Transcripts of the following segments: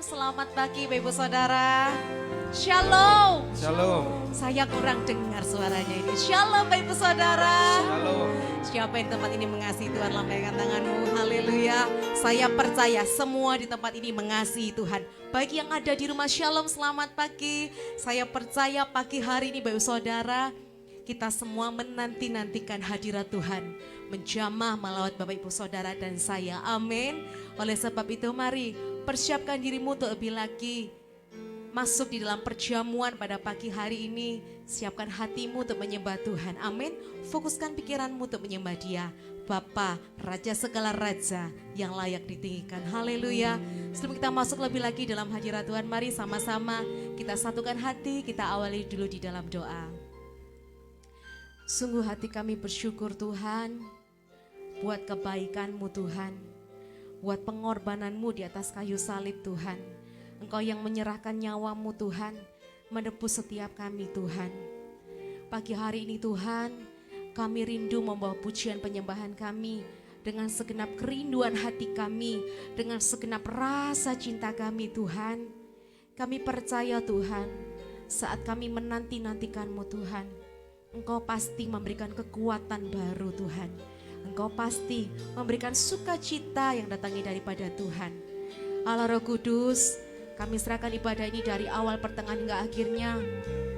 Selamat pagi Bapak Ibu Saudara. Shalom. Shalom. Saya kurang dengar suaranya ini. Shalom Bapak Ibu Saudara. Shalom. Siapa yang di tempat ini mengasihi Tuhan, lambaikan tanganmu. Haleluya. Saya percaya semua di tempat ini mengasihi Tuhan. Bagi yang ada di rumah, shalom, selamat pagi. Saya percaya pagi hari ini Bapak Ibu Saudara, kita semua menanti-nantikan hadirat Tuhan, menjamah melawat Bapak Ibu Saudara dan saya. Amin. Oleh sebab itu mari persiapkan dirimu untuk lebih lagi masuk di dalam perjamuan pada pagi hari ini. Siapkan hatimu untuk menyembah Tuhan. Amin. Fokuskan pikiranmu untuk menyembah Dia, Bapa, Raja segala raja yang layak ditinggikan. Haleluya. Sebelum kita masuk lebih lagi dalam hadirat Tuhan, mari sama-sama kita satukan hati, kita awali dulu di dalam doa. Sungguh hati kami bersyukur Tuhan, buat kebaikan-Mu Tuhan, buat pengorbanan-Mu di atas kayu salib Tuhan. Engkau yang menyerahkan nyawa-Mu Tuhan, menebus setiap kami Tuhan. Pagi hari ini Tuhan, kami rindu membawa pujian penyembahan kami dengan segenap kerinduan hati kami, dengan segenap rasa cinta kami Tuhan. Kami percaya Tuhan, saat kami menanti-nantikan-Mu Tuhan, Engkau pasti memberikan kekuatan baru Tuhan. Engkau pasti memberikan sukacita yang datangi daripada Tuhan. Allah Roh Kudus, kami serahkan ibadah ini dari awal pertengahan hingga akhirnya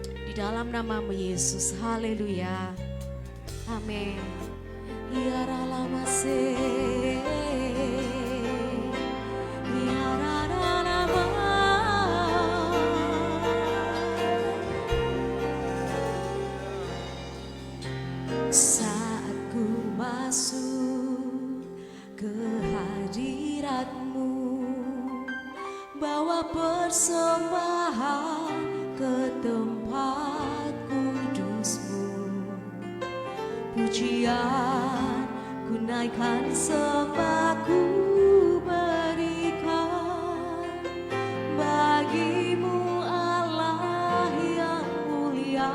di dalam nama Yesus. Haleluya. Amin. Ya Rama se. Ya Rama. Saat ku masuk ke hadirat-Mu, bawa persembahan ke tempat kudus-Mu. Pujian ku naikkan, sembah ku berikan bagi-Mu Allah yang mulia.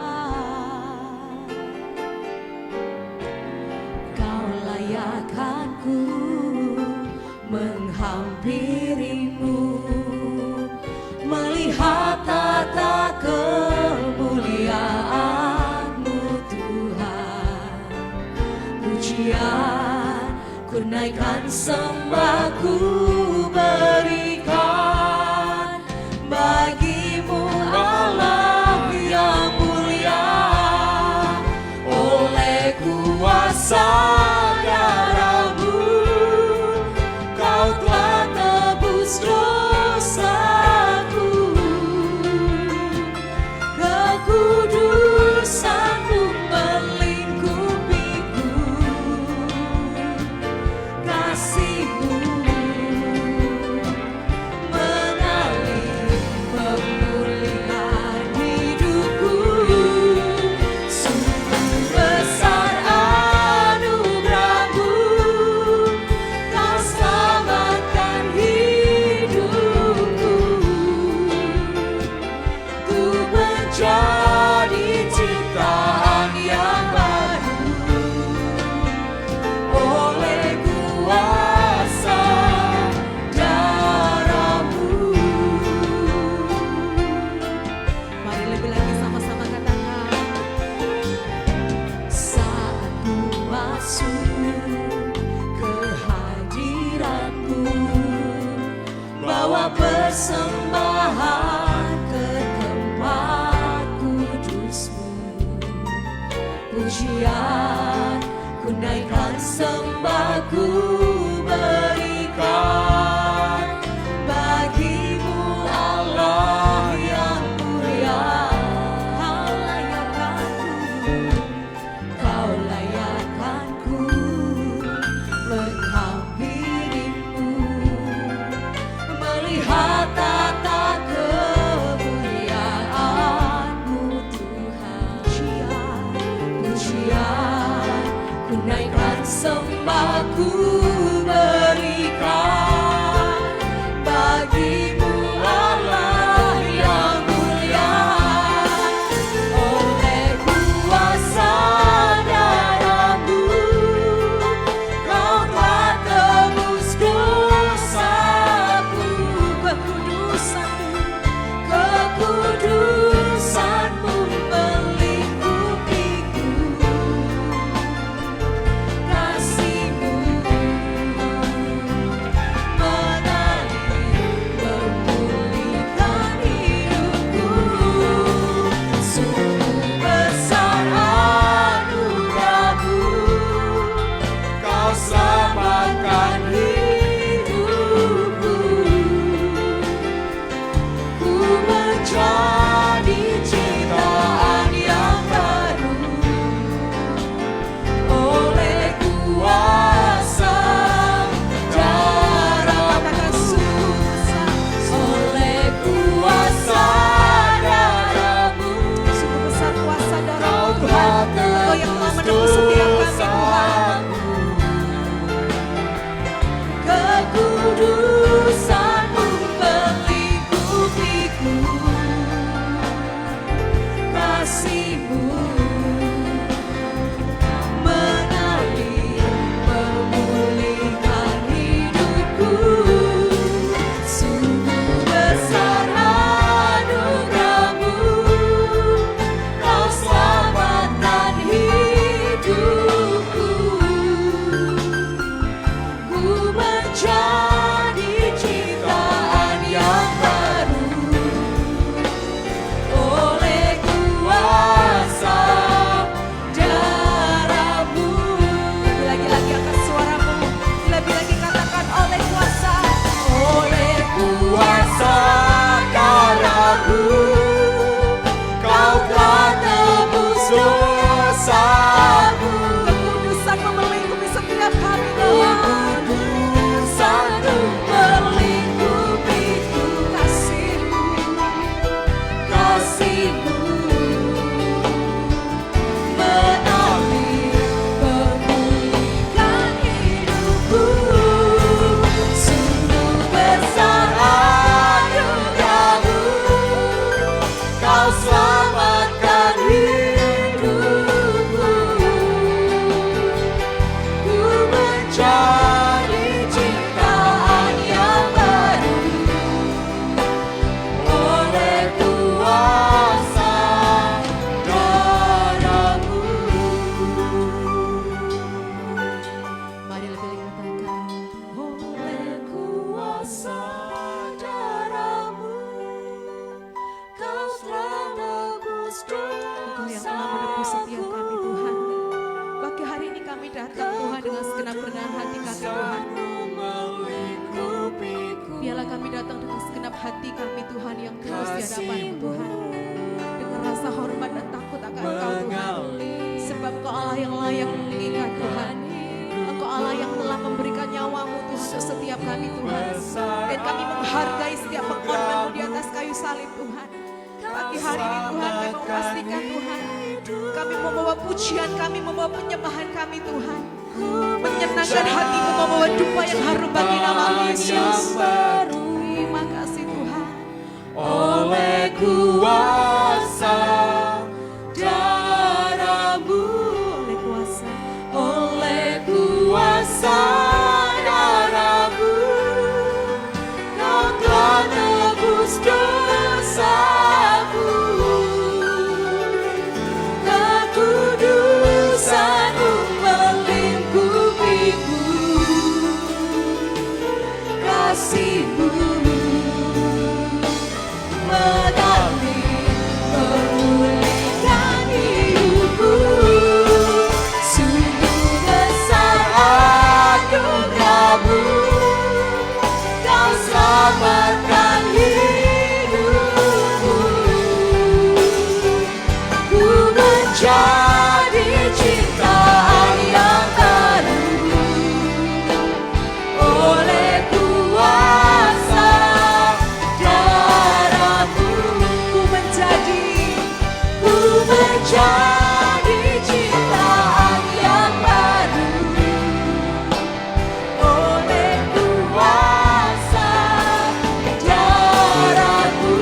Kau layakkan ku menghampiri-Mu, melihat tata kemuliaan-Mu Tuhan. Pujian ku naikkan, sembah ku berikan bagi-Mu Allah yang mulia. Oleh kuasa darah-Mu, Kau telah tebus dosaku. Kekudusan-Mu melingkupiku, kasih-Mu mengalir pemulihan hidupku. Sungguh besar anugerah-Mu, Kau selamatkan hidupku. Ku menjadi ciptaan yang baru oleh kuasa darah-Mu. Mari lebih lagi sama-sama katakan. Saat ku masuk ke hadirat-Mu, bawa persembahan ke tempat kudus-Mu. Pujian ku naikkan, sembah ku berikan bagi-Mu Allah yang mulia. Kau layakkan ku menghampiri-Mu, melihat tata kemuliaan-Mu Tuhan. Pujian ku naikkan, sembah ku berikan bagi-Mu Allah yang mulia. Oleh kuasa darah-Mu, Kau telah tebus dosaku. kami datang dengan segenap hati kami Tuhan yang tulus di hadapan-Mu Tuhan, dengan rasa hormat dan takut akan Engkau Tuhan, sebab Engkau Allah yang layak mengingat Tuhan. Engkau Allah yang telah memberikan nyawa-Mu Tuhan untuk setiap kami Tuhan, dan kami menghargai setiap pengorbanan-Mu di atas kayu salib Tuhan. Pagi hari ini Tuhan kami mau pastikan Tuhan, kami membawa pujian, kami membawa penyembahan kami Tuhan, menyenangkan hati-Mu, membawa dupa yang harum bagi nama Yesus. Terima kasih Tuhan. Oleh kuasa darah-Mu, oleh kuasa darah-Mu, Kau telah nebus dosaku. Kekudusan-Mu melingkupiku, kasih-Mu mengalir memulihkan hidupku. Sungguh besar anugerah-Mu, Kau selamatkan hidupku. Ku menjadi ciptaan yang baru oleh kuasa darah-Mu. Ku menjadi ciptaan yang baru oleh kuasa darah-Mu.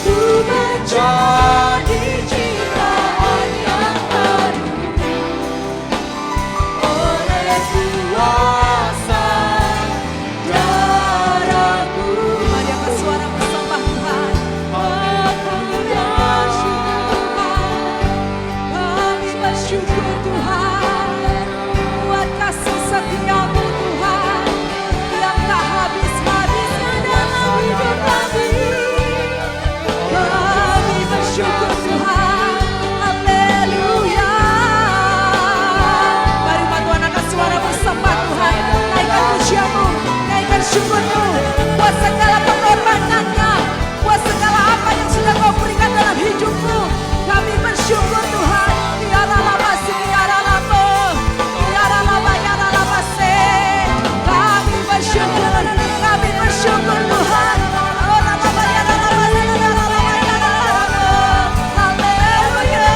Ku menjadi ciptaan yang baru oleh kuasa darah-Mu. Mari angkat suara bersama Tuhan. Kami bersyukur Tuhan, buat kasih setia-Mu Tuhan, yang tak habis-habisnya dalam hidup kami. Kami bersyukur Tuhan, haleluya. Mari umat Tuhan angkat suara bersama Tuhan, naikkan pujian-Mu, naikkan syukur-Mu, buat segala pengorbanan-Nya, buat segala apa yang sudah Kau berikan dalam hidup-Mu. Kami bersyukur Tuhan. Biarlah lama si, biarlah lama, biarlah lama, biarlah lama se. Kami bersyukur Tuhan. Oh lama, biarlah lama, biarlah lama, biarlah lama. Haleluya.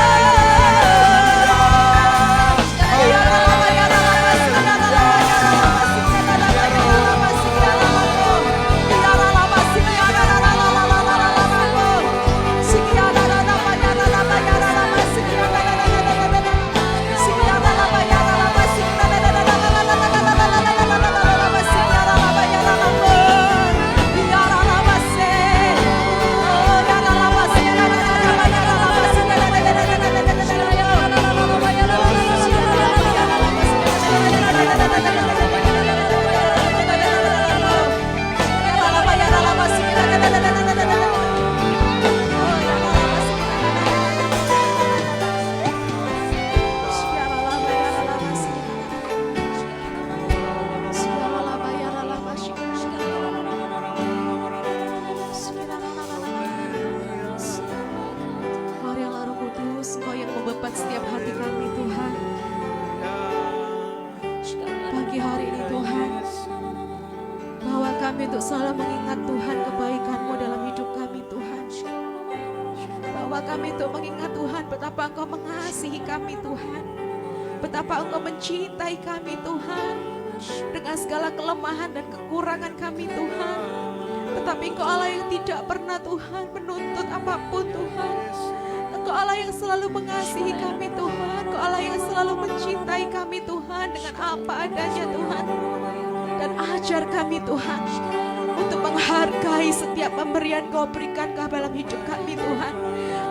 Biarlah lama, biarlah lama, biarlah lama, biarlah lama, si, biarlah lama, Marilah Roh Kudus, Engkau yang membebat setiap hati kami Tuhan. Pagi hari ini Tuhan, bawa kami untuk selalu mengingat Tuhan kebaikan-Mu dalam hidup kami Tuhan. Bawa kami untuk mengingat Tuhan betapa Engkau mengasihi kami Tuhan, betapa Engkau mencintai kami Tuhan, dengan segala kelemahan dan kekurangan kami Tuhan. Tetapi Engkau Allah yang tidak pernah Tuhan menuntut apapun Tuhan. Engkau Allah yang selalu mengasihi kami Tuhan. Engkau Allah yang selalu mencintai kami Tuhan dengan apa adanya Tuhan. Dan ajar kami Tuhan untuk menghargai setiap pemberian Kau berikan ke dalam hidup kami Tuhan.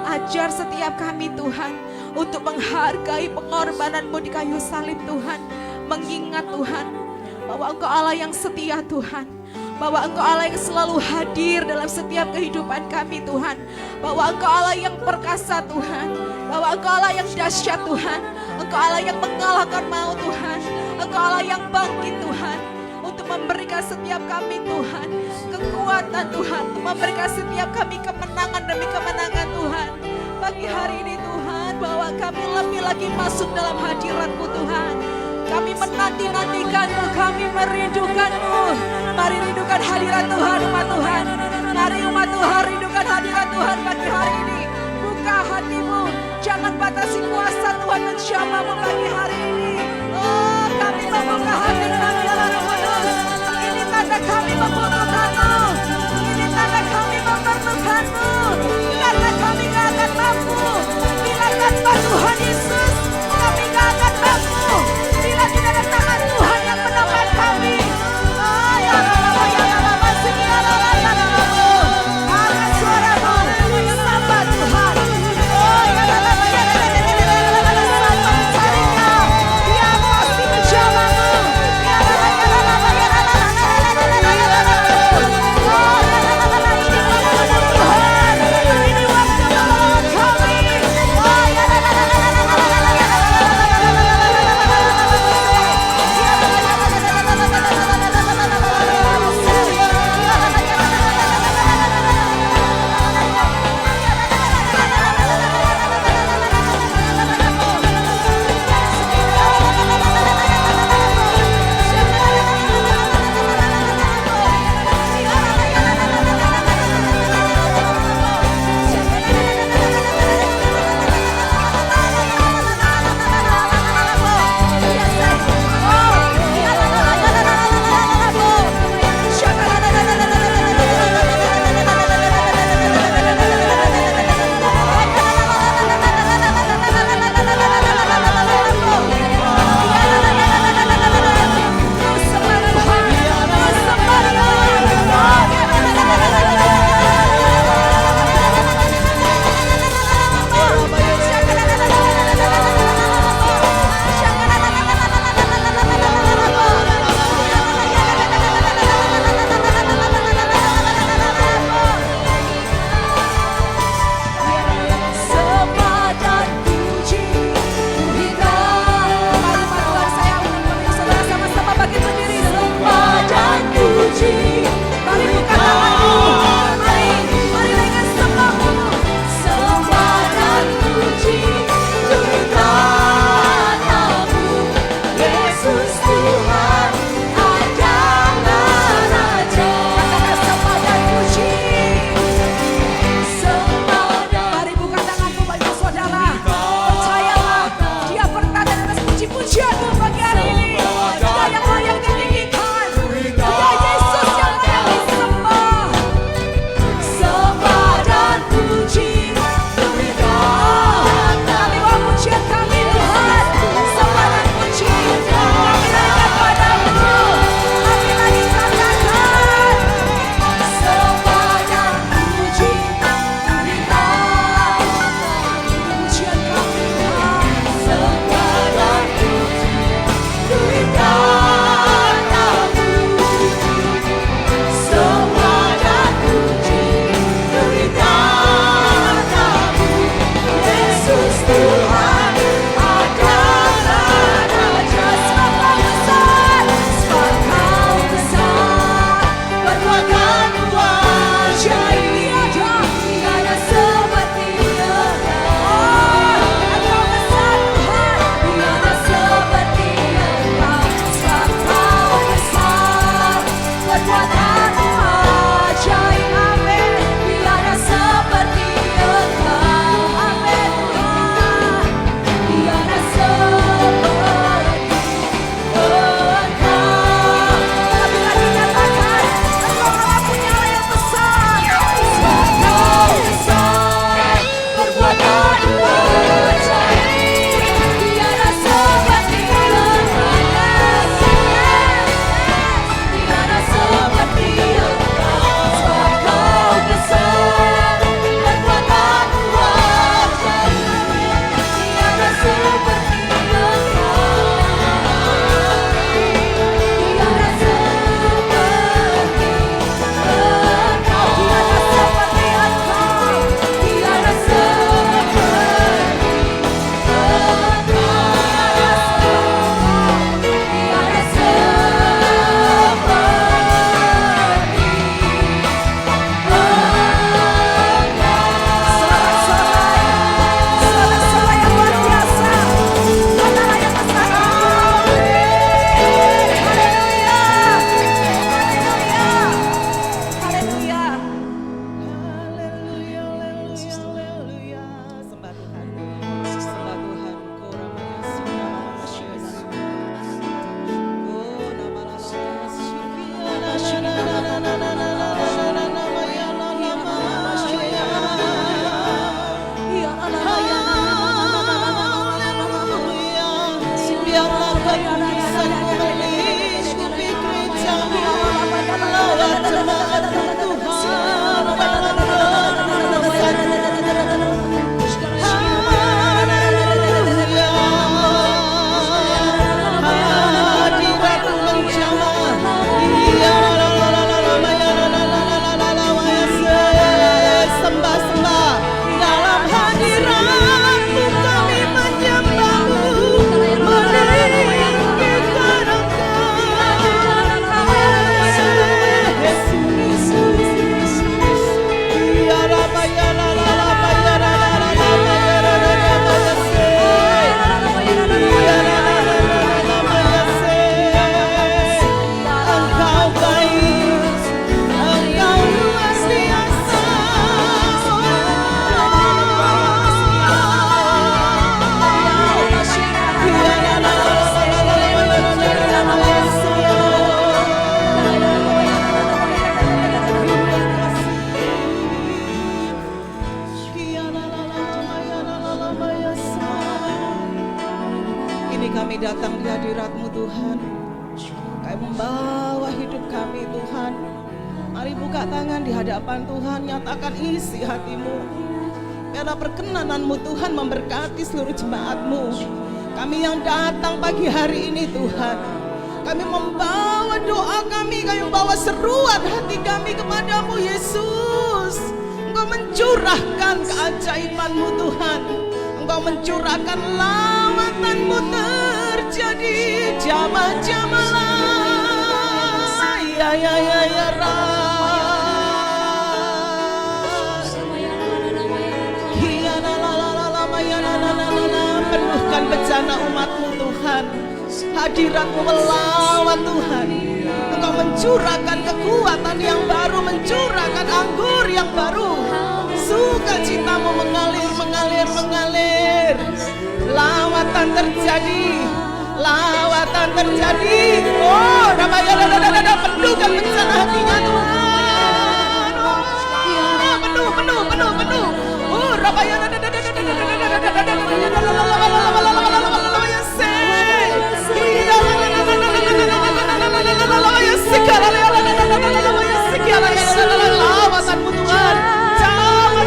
Ajar setiap kami Tuhan untuk menghargai pengorbanan-Mu di kayu salib Tuhan. Mengingat Tuhan bahwa Engkau Allah yang setia Tuhan, bahwa Engkau Allah yang selalu hadir dalam setiap kehidupan kami Tuhan, bahwa Engkau Allah yang perkasa Tuhan, bahwa Engkau Allah yang dahsyat Tuhan, Engkau Allah yang mengalahkan maut Tuhan, Engkau Allah yang bangkit Tuhan, untuk memberikan memberikan setiap kami Tuhan kekuatan Tuhan, memberikan setiap kami kemenangan demi kemenangan Tuhan. Pagi hari ini Tuhan, bahwa kami lebih lagi masuk dalam hadirat-Mu Tuhan. Kami menanti-nantikan-Mu, kami merindukan-Mu. Mari rindukan hadirat Tuhan, umat Tuhan. Mari umat Tuhan rindukan hadirat Tuhan pagi hari ini. Buka hatimu, jangan batasi kuasa Tuhan menjamah-Mu pagi hari ini. Oh, kami membuka hati kami ya Roh Kudus. Ini tanda kami membutuhkan-Mu. Ini tanda kami memerlukan-Mu. Karena kami gak akan mampu bila tanpa Tuhan Yesus. Kami gak akan mampu bila tidak ada tangan Tuhan yang menolong kami. Oh, ya Allah, ya Allah, masih ya Allah, ya Allah. Angkat suaramu, sembah Tuhan. Oh, ya Allah, ya Allah, sembah mencarinya. Dia pasti menjamah-Mu. Ya Allah, ya Allah, ya Allah, ya Allah. Oh, ya Allah, ini waktu Tuhan. Ini waktu menolong kami. Oh, ya Allah, Kami datang di hadirat-Mu Tuhan. Kami membawa hidup kami Tuhan. Mari buka tangan di hadapan Tuhan, nyatakan isi hatimu. Biarlah perkenanan-Mu Tuhan memberkati seluruh jemaat-Mu. Kami yang datang pagi hari ini Tuhan, kami membawa doa kami membawa seruan hati kami kepadamu Yesus. Engkau mencurahkan keajaiban-Mu Tuhan. Engkau mencurahkan lawatan-Mu terjadi jamah-jamahlah. Ya penuhkan bejana umat-Mu Tuhan. Hadirat-Mu melawat Tuhan. Engkau mencurahkan kekuatan yang baru, mencurahkan anggur yang baru. Sukacita-Mu mengalir. Lawatan terjadi. Oh, penuhkan bencana hatinya Tuhan. Penuh. Oh, lawatan-Mu Tuhan. Jamah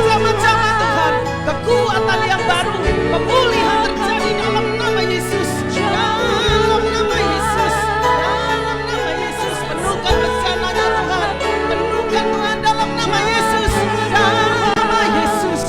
Tuhan. Kekuatan yang baru, pemulihan terjadi dalam nama Yesus. Dalam nama Yesus. Penuhkan rencananya Tuhan. Penuhkan Tuhan dalam nama Yesus. Dalam nama Yesus.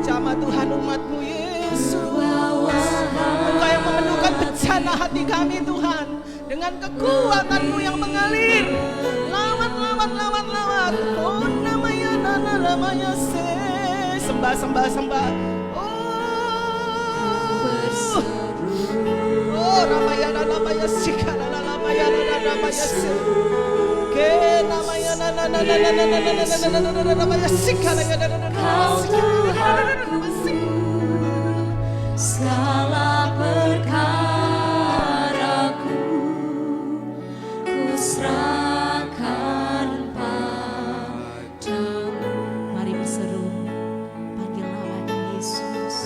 Jamah Tuhan umat-Mu Yesus. Engkau yang memenuhkan bencana hati kami Tuhan dengan kekuatan-Mu yang mengalir. Lawat. Oh namanya sembah. Oh namanya sikala namanya ke namanya namanya sikala segala perkaraku ku serahkan padamu. Mari berseru, panggil namanya Yesus.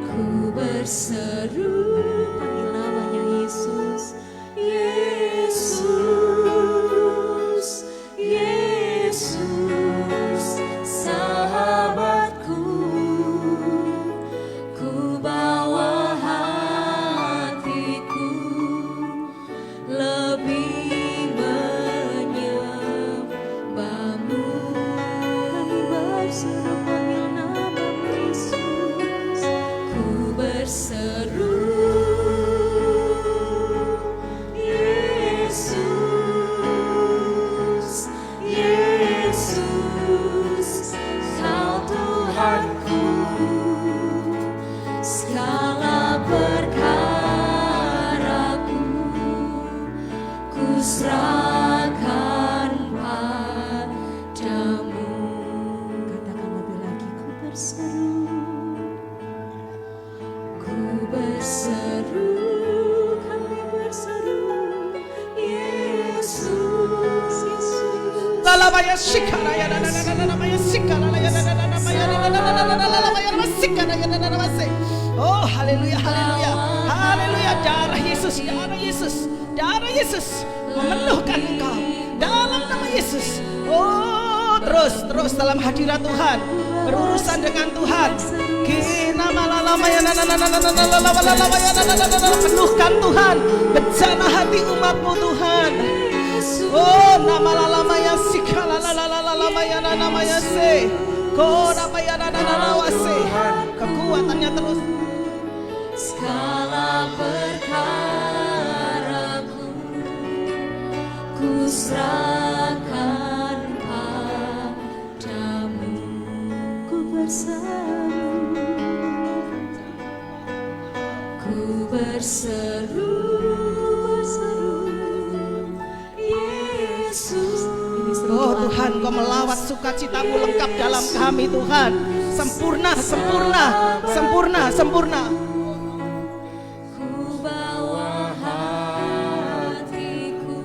Ku berseru, Panggil namanya Yesus. Yesus, Yesus, sahabatku, ku bawa hatiku lebih menyembahmu. Kami berseru panggil namamu Yesus, ku berseru. Yesus, Yesus, Kau Tuhanku, segala perkaraku ku serahkan padamu. Katakan lebih lagi. Ku berseru, kami berseru, Yesus, Yesus. Lalamaya shikaraya namaya sikaraya namaya sikaraya namaya. Oh haleluya haleluya haleluya, darah Yesus, darah Yesus, darah Yesus memenuhkan engkau dalam nama Yesus. Oh terus dalam hadirat Tuhan, berurusan dengan Tuhan. Penuhkan Tuhan bencana hati umatmu Tuhan. Oh nama lalama yang sikala lalama yang namanya se, ko nama yang se, kekuatannya terus. Segala perkaraku ku serahkan padamu. Ku berseru, Yesus. Oh Tuhan, Kau melawat sukacitamu lengkap dalam kami Tuhan. Sempurna, sempurna, sempurna, sempurna. Ku bawa hatiku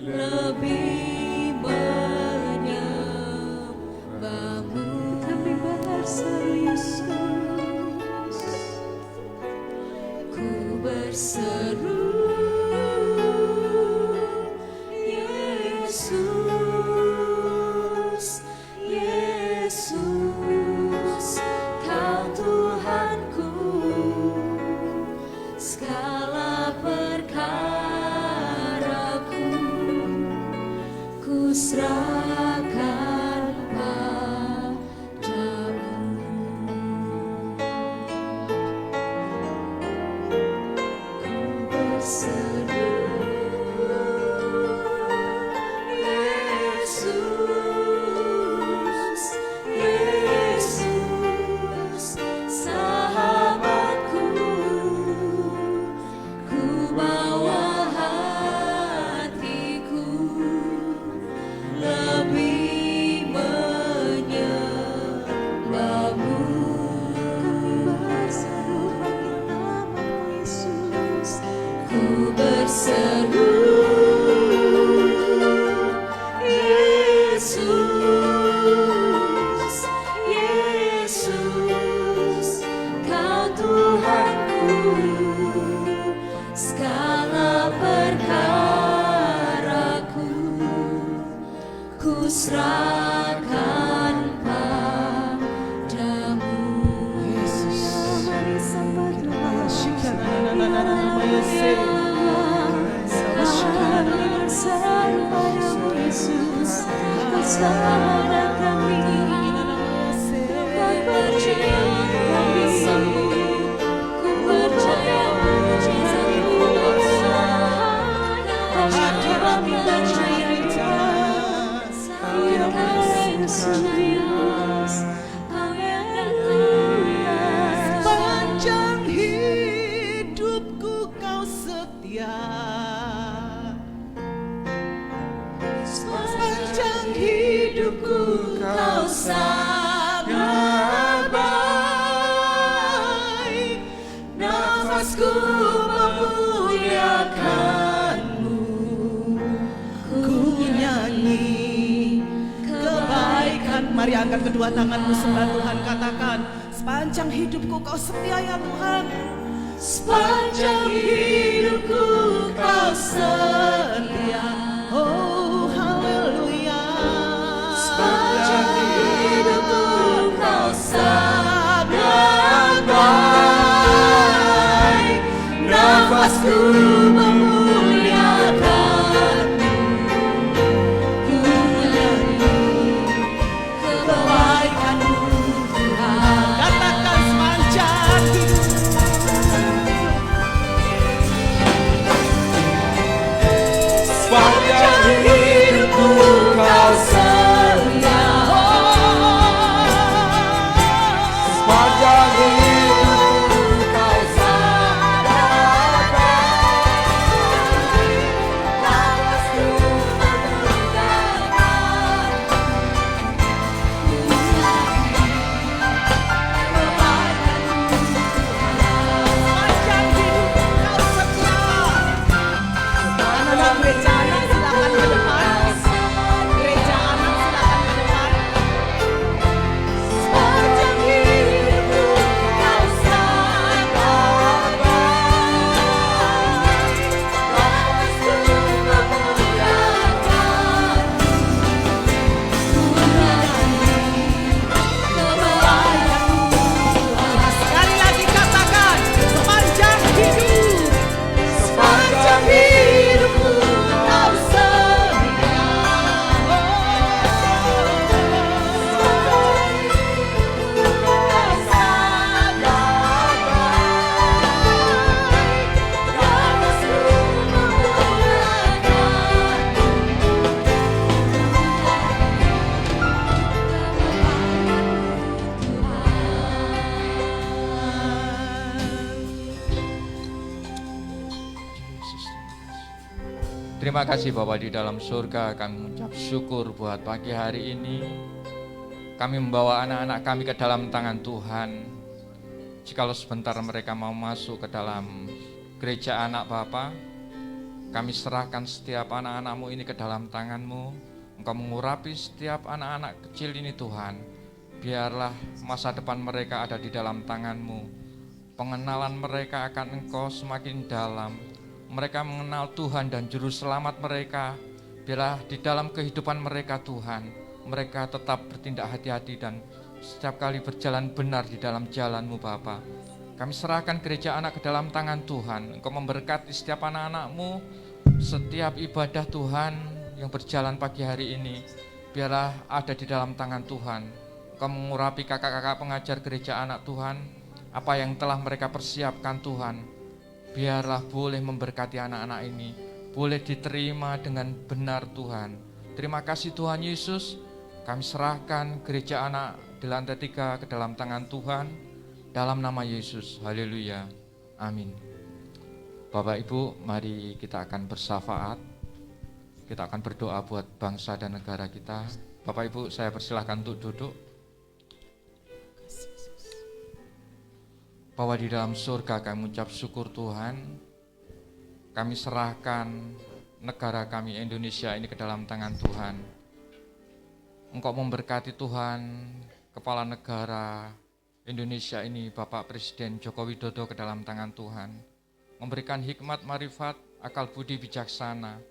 lebih menyembahmu. Kami berseru Yesus, ku berseru Yesus, Yesus, Kau Tuhanku, segala perkaraku ku serahkan padamu. Ku berseru Yesus, Yesus, sahabatku, ku bawa hatiku lebih menyembahmu. Kami berseru panggil namamu Yesus, ku berseru Yesus, Yesus, Kau Tuhanku, segala perkaraku ku serahkan padamu. Yesus. Mari sembah Tuhan. Kami berseru padamu Yesus, Kau selamatkan kami. Kau percaya kami sembuh, ku percaya mujizat-Mu Kau kami percaya Tuhan, Kau Yesus, haleluya. Sepanjang hidupku Kau setia, sepanjang hidupku Kau sangat baik. Nafasku memuliakan-Mu, ku nyanyi kebaikan. Mari angkat kedua tanganmu sembah Tuhan, katakan Sepanjang hidupku Kau setia ya Tuhan. Sepanjang hidupku Kau setia. Oh haleluya. Sepanjang hidupku Kau sangat baik. Nafasku memuliakan-Mu. Ku menyanyi kebaikan-Mu Tuhan. Katakan sepanjang hidup. Sepanjang hidupku Kau setia. Sepanjang hidupku Kau sangat baik. Nafasku memuliakan-Mu. Ku Terima kasih Bapa di dalam surga, kami mengucap syukur buat pagi hari ini. Kami membawa anak-anak kami ke dalam tangan Tuhan. Jikalau sebentar mereka mau masuk ke dalam gereja anak Bapa, kami serahkan setiap anak-anak-Mu ini ke dalam tangan-Mu. Engkau mengurapi setiap anak-anak kecil ini Tuhan. Biarlah masa depan mereka ada di dalam tangan-Mu. Pengenalan mereka akan Engkau semakin dalam. Mereka mengenal Tuhan dan Juru Selamat mereka. Biarlah di dalam kehidupan mereka Tuhan, mereka tetap bertindak hati-hati dan setiap kali berjalan benar di dalam jalan-Mu Bapa. Kami serahkan gereja anak ke dalam tangan Tuhan. Engkau memberkati setiap anak-anak-Mu, setiap ibadah Tuhan yang berjalan pagi hari ini. Biarlah ada di dalam tangan Tuhan. Engkau mengurapi kakak-kakak pengajar gereja anak Tuhan, apa yang telah mereka persiapkan Tuhan. Biarlah boleh memberkati anak-anak ini, boleh diterima dengan benar Tuhan. Terima kasih Tuhan Yesus, kami serahkan gereja anak di lantai 3 ke dalam tangan Tuhan, dalam nama Yesus, haleluya, amin. Bapak Ibu, mari kita akan bersyafaat, kita akan berdoa buat bangsa dan negara kita. Bapak Ibu, saya persilahkan untuk duduk. Bahwa di dalam surga kami mengucap syukur Tuhan, kami serahkan negara kami Indonesia ini ke dalam tangan Tuhan. Engkau memberkati Tuhan, kepala negara Indonesia ini Bapak Presiden Joko Widodo ke dalam tangan Tuhan. Memberikan hikmat, marifat, akal budi bijaksana.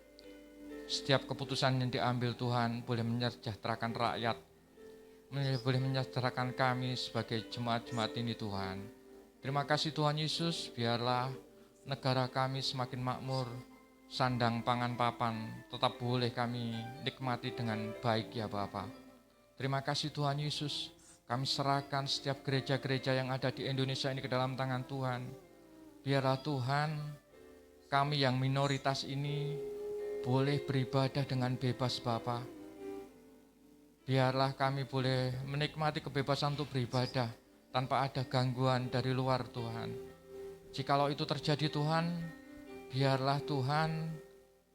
Setiap keputusan yang diambil Tuhan boleh menyejahterakan rakyat, boleh menyejahterakan kami sebagai jemaat-jemaat ini Tuhan. Terima kasih Tuhan Yesus, biarlah negara kami semakin makmur, sandang pangan papan, tetap boleh kami nikmati dengan baik ya Bapa. Terima kasih Tuhan Yesus, kami serahkan setiap gereja-gereja yang ada di Indonesia ini ke dalam tangan Tuhan. Biarlah Tuhan, kami yang minoritas ini boleh beribadah dengan bebas Bapa. Biarlah kami boleh menikmati kebebasan untuk beribadah tanpa ada gangguan dari luar Tuhan. Jikalau itu terjadi Tuhan, biarlah Tuhan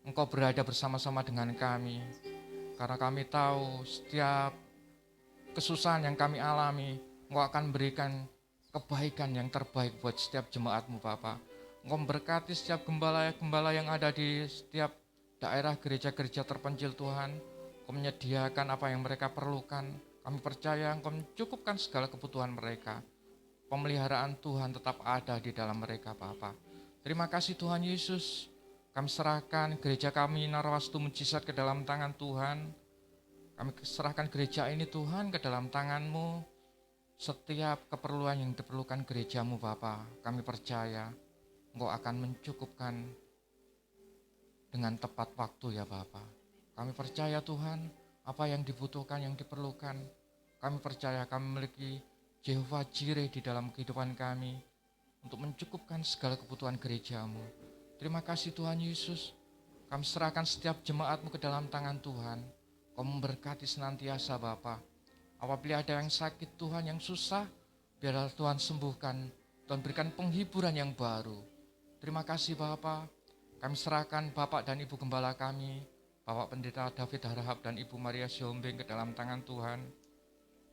Engkau berada bersama-sama dengan kami. Karena kami tahu setiap kesusahan yang kami alami, Engkau akan berikan kebaikan yang terbaik buat setiap jemaat-Mu Bapa. Engkau memberkati setiap gembala-gembala yang ada di setiap daerah gereja-gereja terpencil Tuhan. Engkau menyediakan apa yang mereka perlukan. Kami percaya Engkau mencukupkan segala kebutuhan mereka. pemeliharaan Tuhan tetap ada di dalam mereka Bapa. Terima kasih Tuhan Yesus, kami serahkan gereja kami Narwastu Mujizat ke dalam tangan Tuhan. Kami serahkan gereja ini Tuhan ke dalam tangan-Mu. Setiap keperluan yang diperlukan gereja-Mu Bapa, kami percaya Engkau akan mencukupkan dengan tepat waktu ya Bapa. Kami percaya Tuhan, apa yang dibutuhkan, yang diperlukan, kami percaya kami memiliki Jehovah Jireh di dalam kehidupan kami untuk mencukupkan segala kebutuhan gereja-Mu. Terima kasih Tuhan Yesus, kami serahkan setiap jemaat-Mu ke dalam tangan Tuhan. Kau memberkati senantiasa Bapa. Apabila ada yang sakit Tuhan, yang susah, biarlah Tuhan sembuhkan, Tuhan berikan penghiburan yang baru. Terima kasih Bapa. Kami serahkan Bapak dan Ibu Gembala kami, Bapak Pendeta David Harahap dan Ibu Maria Siombing ke dalam tangan Tuhan.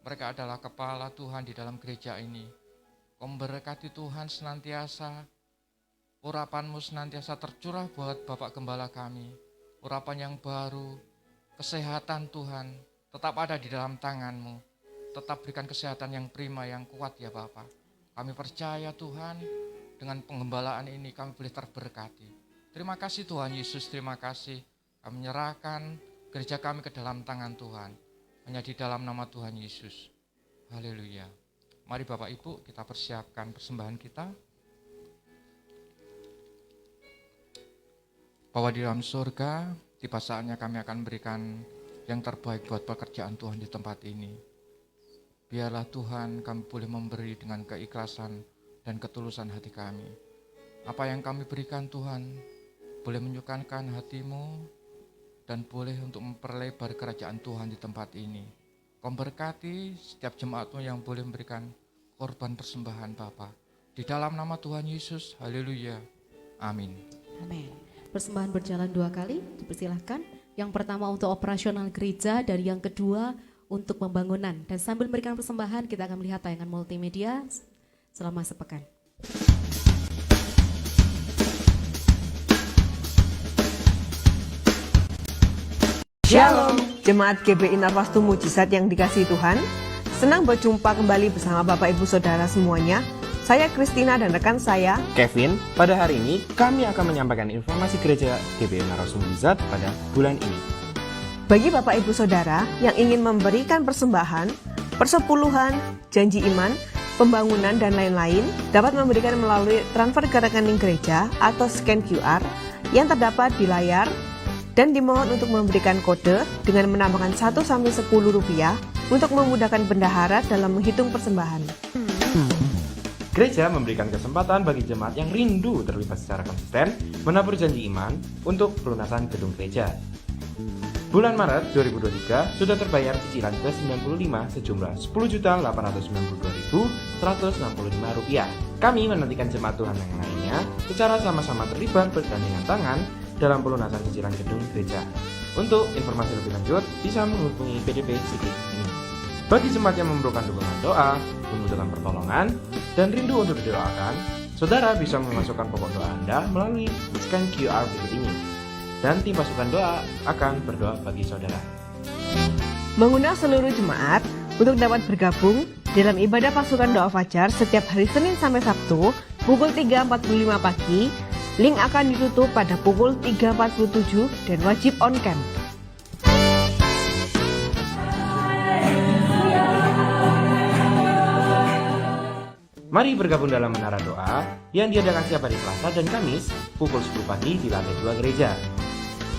Mereka adalah kepala Tuhan di dalam gereja ini. Kau memberkati Tuhan senantiasa. Urapan-Mu senantiasa tercurah buat Bapak Gembala kami. Urapan yang baru, kesehatan Tuhan tetap ada di dalam tangan-Mu. Tetap berikan kesehatan yang prima, yang kuat ya Bapak. Kami percaya Tuhan, dengan penggembalaan ini kami boleh terberkati. Terima kasih Tuhan Yesus, terima kasih. Kami menyerahkan gereja kami ke dalam tangan Tuhan. Hanya di dalam nama Tuhan Yesus. Haleluya. Mari Bapak Ibu kita persiapkan persembahan kita. Bapa di dalam surga, tiba saatnya kami akan berikan yang terbaik buat pekerjaan Tuhan di tempat ini. Biarlah Tuhan kami boleh memberi dengan keikhlasan dan ketulusan hati kami. Apa yang kami berikan Tuhan, boleh menyukakan hati-Mu dan boleh untuk memperlebar kerajaan Tuhan di tempat ini. Kau berkati setiap jemaat-Mu yang boleh memberikan korban persembahan Bapa. Di dalam nama Tuhan Yesus, haleluya, amin. Amin. Persembahan berjalan 2 kali, dipersilahkan. Yang pertama untuk operasional gereja dan yang kedua untuk pembangunan. Dan sambil memberikan persembahan kita akan melihat tayangan multimedia selama sepekan. Shalom, Jemaat GBI Narwastu Mujizat yang dikasihi Tuhan. Senang berjumpa kembali bersama Bapak Ibu Saudara semuanya. Saya Christina dan rekan saya Kevin. Pada hari ini kami akan menyampaikan informasi gereja GBI Narwastu Mujizat pada bulan ini. Bagi Bapak Ibu Saudara yang ingin memberikan persembahan, persepuluhan, janji iman, pembangunan dan lain-lain, dapat memberikan melalui transfer ke rekening gereja atau scan QR yang terdapat di layar. Dan dimohon untuk memberikan kode dengan menambahkan 1-10 rupiah untuk memudahkan bendahara dalam menghitung persembahan. Gereja memberikan kesempatan bagi jemaat yang rindu terlibat secara konsisten menabur janji iman untuk pelunasan gedung gereja. Bulan Maret 2023 sudah terbayar cicilan ke-95 sejumlah Rp10.892.165. Kami menantikan jemaat Tuhan yang lainnya secara sama-sama terlibat bergandengan tangan dalam pelunasan cicilan gedung gereja. Untuk informasi lebih lanjut, bisa menghubungi PDP Sikit ini. Bagi jemaat yang memerlukan dukungan doa, membutuhkan pertolongan, dan rindu untuk didoakan, saudara bisa memasukkan pokok doa Anda melalui scan QR berikut ini. Dan tim pasukan doa akan berdoa bagi saudara. Mengundang seluruh jemaat untuk dapat bergabung dalam ibadah pasukan doa fajar setiap hari Senin sampai Sabtu pukul 3.45 pagi. Link akan ditutup pada pukul 3.47 dan wajib on cam. Mari bergabung dalam Menara Doa yang diadakan setiap hari Selasa dan Kamis pukul 10 pagi di lantai 2 gereja.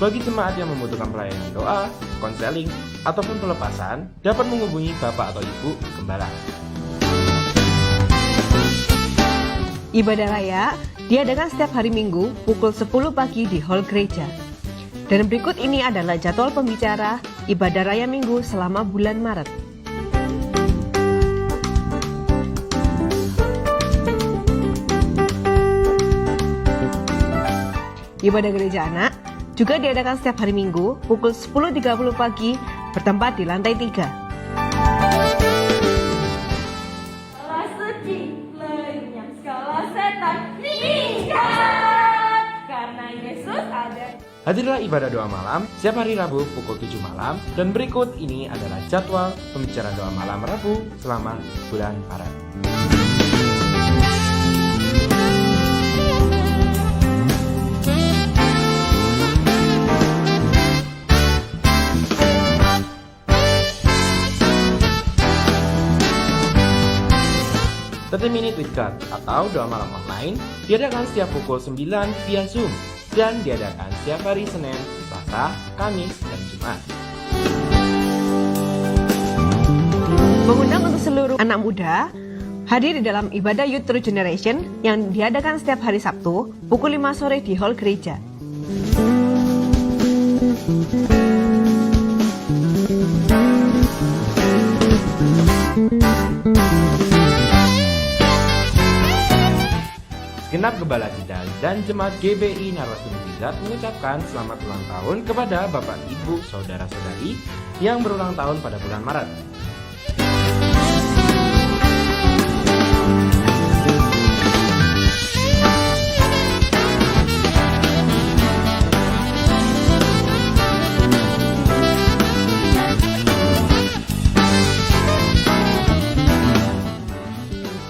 Bagi jemaat yang membutuhkan pelayanan doa, konseling, ataupun pelepasan, dapat menghubungi Bapak atau Ibu Gembala. Ibadah raya diadakan setiap hari Minggu pukul 10 pagi di hall gereja. Dan berikut ini adalah jadwal pembicara ibadah raya Minggu selama bulan Maret. Ibadah gereja anak juga diadakan setiap hari Minggu pukul 10.30 pagi bertempat di lantai 3. Hadirlah ibadah doa malam setiap hari Rabu pukul 7 malam dan berikut ini adalah jadwal pembicara doa malam Rabu selama bulan Maret. 30 Minute with God atau doa malam online diadakan setiap pukul 9 via Zoom dan diadakan setiap hari Senin, Selasa, Kamis, dan Jumat. Mengundang untuk seluruh anak muda hadir di dalam ibadah Youth True Generation yang diadakan setiap hari Sabtu pukul 5 sore di hall gereja. Genap Gembala Kidal dan Jemaat GBI Narwasum Bizat mengucapkan selamat ulang tahun kepada Bapak, Ibu, Saudara-saudari yang berulang tahun pada bulan Maret.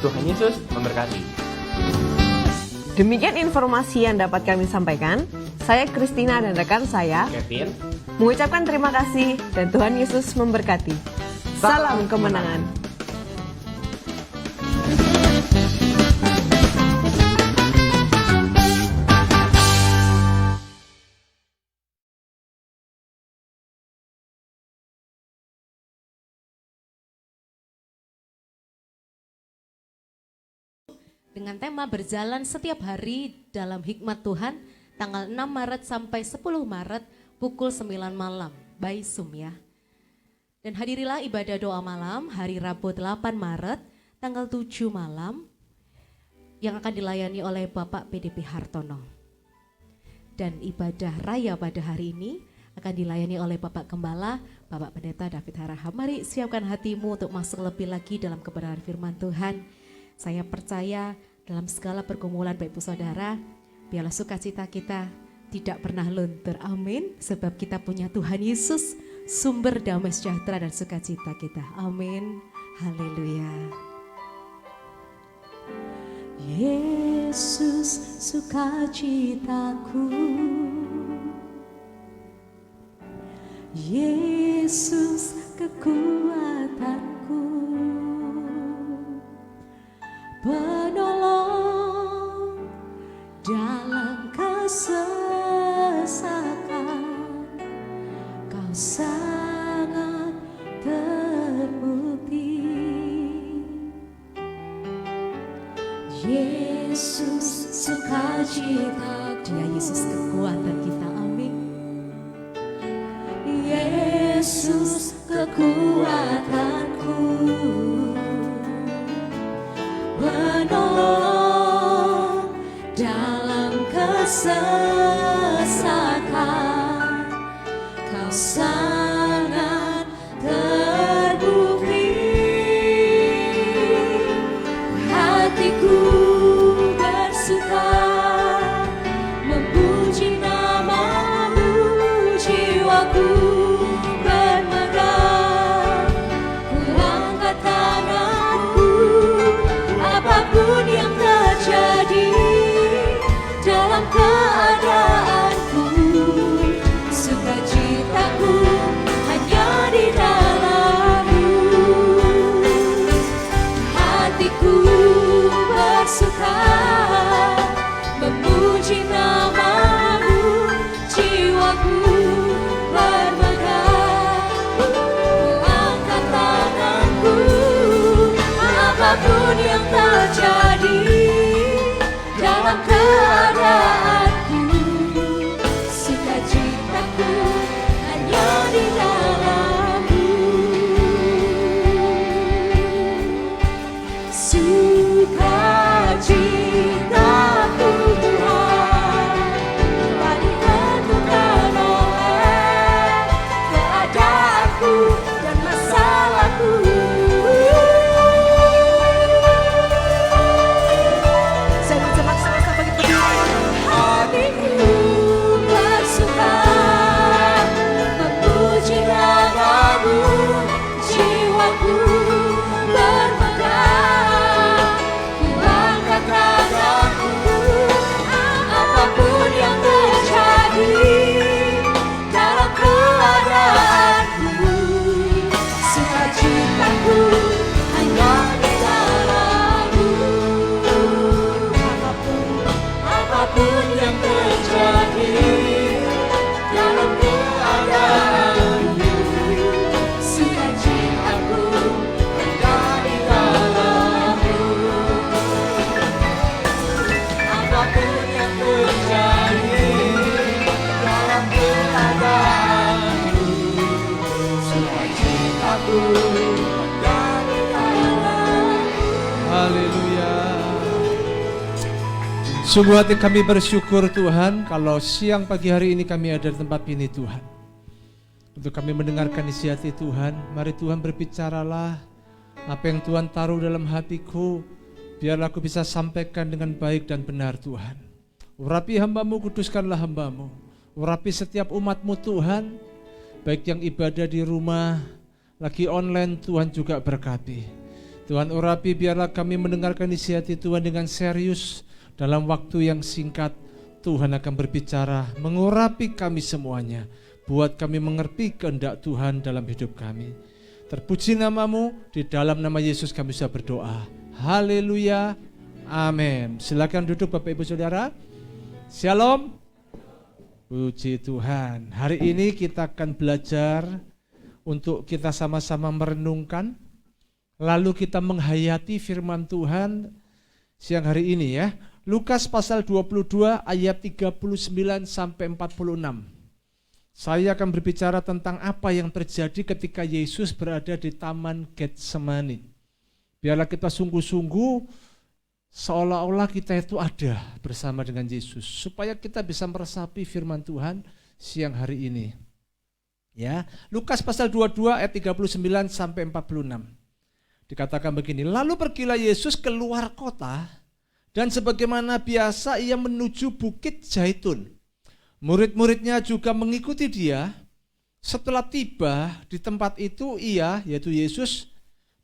Tuhan Yesus memberkati. Demikian informasi yang dapat kami sampaikan. Saya Christina dan rekan saya Kevin mengucapkan terima kasih dan Tuhan Yesus memberkati. Salam kemenangan. Dengan tema berjalan setiap hari dalam hikmat Tuhan, tanggal 6 Maret sampai 10 Maret pukul 9 malam, by Zoom ya. Dan hadirilah ibadah doa malam hari Rabu 8 Maret tanggal 7 malam yang akan dilayani oleh Bapak PDP Hartono. Dan ibadah raya pada hari ini akan dilayani oleh Bapak Gembala, Bapak Pendeta David Harahap. Mari siapkan hatimu untuk masuk lebih lagi dalam kebenaran firman Tuhan. Saya percaya dalam segala pergumulan Bapak Ibu Saudara, biarlah sukacita kita tidak pernah luntur. Amin. Sebab kita punya Tuhan Yesus, sumber damai sejahtera dan sukacita kita. Amin. Haleluya. Yesus sukacitaku, Yesus kekuatanku, penolong dalam kesesakan, kau sangat terbukti. Yesus sukacita, Dia Yesus kekuatan kita, amin. Yesus kekuatanku, penolong dalam kesesakan, kau sangat terbukti. Hatiku bersuka memuji namamu, jiwaku bermegah, ku angkat tanganku. Apapun yang terjadi dalam keadaanku, sukacitaku hanya di dalam-Mu. Hatiku bersuka memuji namamu, jiwaku bermegah, ku angkat tanganku. Apapun yang terjadi dalam keadaanku, sukacitaku hanya di dalam-Mu. Sukacitaku Tuhan telah ditentukan oleh keadaanku dan masalahku. Saya berjemaat sama-sama bagi berdiri. Sungguh hati kami bersyukur Tuhan kalau siang pagi hari ini kami ada di tempat ini Tuhan. Untuk kami mendengarkan isi hati Tuhan, mari Tuhan berbicaralah apa yang Tuhan taruh dalam hatiku, biarlah aku bisa sampaikan dengan baik dan benar Tuhan. Urapi hamba-Mu, kuduskanlah hamba-Mu. Urapi setiap umat-Mu Tuhan, baik yang ibadah di rumah, lagi online Tuhan juga berkati. Tuhan urapi biarlah kami mendengarkan isi hati Tuhan dengan serius. Dalam waktu yang singkat Tuhan akan berbicara, mengurapi kami semuanya, buat kami mengerti kehendak Tuhan dalam hidup kami. Terpuji nama-Mu, di dalam nama Yesus kami sudah berdoa. Haleluya, amin. Silakan duduk Bapak Ibu Saudara. Shalom. Puji Tuhan. Hari ini kita akan belajar untuk kita sama-sama merenungkan, lalu kita menghayati firman Tuhan siang hari ini ya. Lukas pasal 22 ayat 39 sampai 46. Saya akan berbicara tentang apa yang terjadi ketika Yesus berada di Taman Getsemani. Biarlah kita sungguh-sungguh seolah-olah kita itu ada bersama dengan Yesus, supaya kita bisa meresapi firman Tuhan siang hari ini. Ya, Lukas pasal 22 ayat 39 sampai 46. Dikatakan begini, lalu pergilah Yesus keluar kota, dan sebagaimana biasa ia menuju Bukit Zaitun. Murid-muridnya juga mengikuti dia. Setelah tiba di tempat itu ia, yaitu Yesus,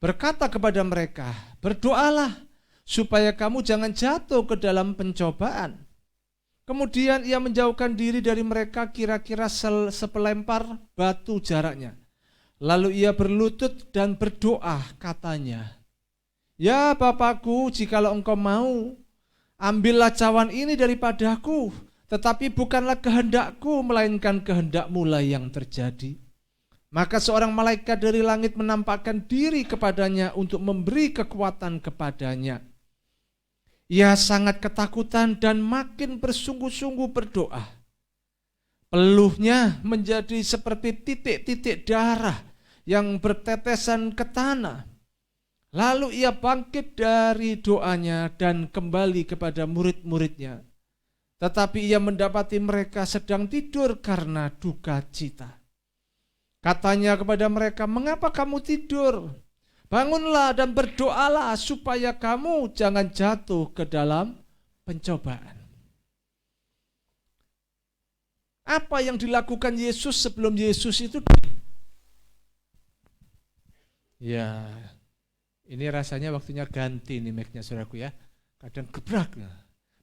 berkata kepada mereka, berdoalah supaya kamu jangan jatuh ke dalam pencobaan. Kemudian ia menjauhkan diri dari mereka kira-kira sepelempar batu jaraknya. Lalu ia berlutut dan berdoa katanya, ya Bapakku, jikalau engkau mau, ambillah cawan ini daripadaku, tetapi bukanlah kehendakku, melainkan kehendak-Mu lah yang terjadi. Maka seorang malaikat dari langit menampakkan diri kepadanya untuk memberi kekuatan kepadanya. Ia sangat ketakutan dan makin bersungguh-sungguh berdoa. Peluhnya menjadi seperti titik-titik darah yang bertetesan ke tanah. Lalu ia bangkit dari doanya dan kembali kepada murid-muridnya. Tetapi ia mendapati mereka sedang tidur karena duka cita. Katanya kepada mereka, mengapa kamu tidur? Bangunlah dan berdoalah supaya kamu jangan jatuh ke dalam pencobaan. Apa yang dilakukan Yesus sebelum Yesus itu? Ya, ini rasanya waktunya ganti nih mic-nya saudaraku ya. Kadang gebrak.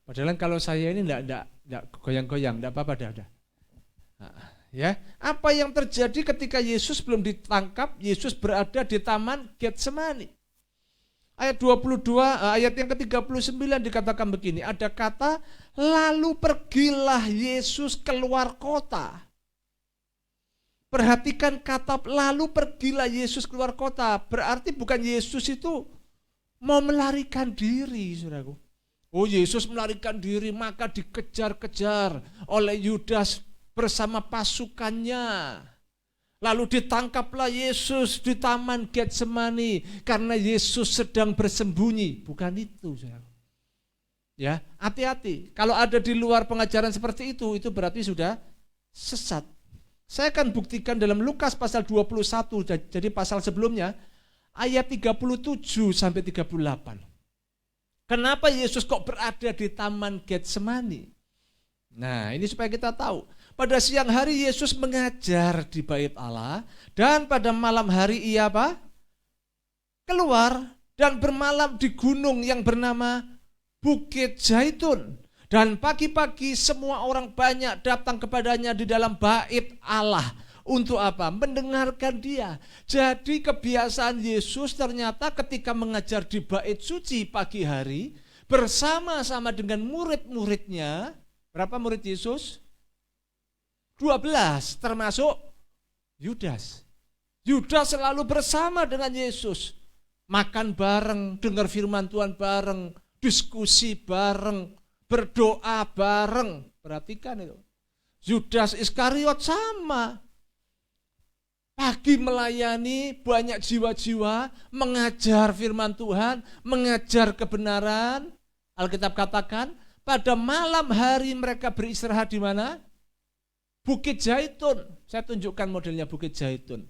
Padahal kalau saya ini enggak goyang-goyang, enggak apa-apa dah. Ya, apa yang terjadi ketika Yesus belum ditangkap? Yesus berada di Taman Getsemani. Ayat 22, ayat yang ke-39 dikatakan begini, ada kata, lalu pergilah Yesus keluar kota. Perhatikan kata lalu pergilah Yesus keluar kota, berarti bukan Yesus itu mau melarikan diri, saudaraku. Oh, Yesus melarikan diri maka dikejar-kejar oleh Yudas bersama pasukannya. Lalu ditangkaplah Yesus di Taman Getsemani karena Yesus sedang bersembunyi. Bukan itu, saudaraku. Ya, hati-hati. Kalau ada di luar pengajaran seperti itu berarti sudah sesat. Saya akan buktikan dalam Lukas pasal 21, jadi pasal sebelumnya, ayat 37 sampai 38. Kenapa Yesus kok berada di Taman Getsemani? Nah, ini supaya kita tahu. Pada siang hari Yesus mengajar di bait Allah, dan pada malam hari ia apa? Keluar dan bermalam di gunung yang bernama Bukit Zaitun. Dan pagi-pagi semua orang banyak datang kepadanya di dalam bait Allah. Untuk apa? Mendengarkan dia. Jadi kebiasaan Yesus ternyata ketika mengajar di bait suci pagi hari, bersama-sama dengan murid-muridnya. Berapa murid Yesus? 12, termasuk Yudas. Yudas selalu bersama dengan Yesus. Makan bareng, dengar firman Tuhan bareng, diskusi bareng, berdoa bareng. Perhatikan itu. Yudas Iskariot sama. Pagi melayani banyak jiwa-jiwa, mengajar firman Tuhan, mengajar kebenaran. Alkitab katakan, Pada malam hari mereka beristirahat di mana? Bukit Zaitun. Saya tunjukkan modelnya Bukit Zaitun.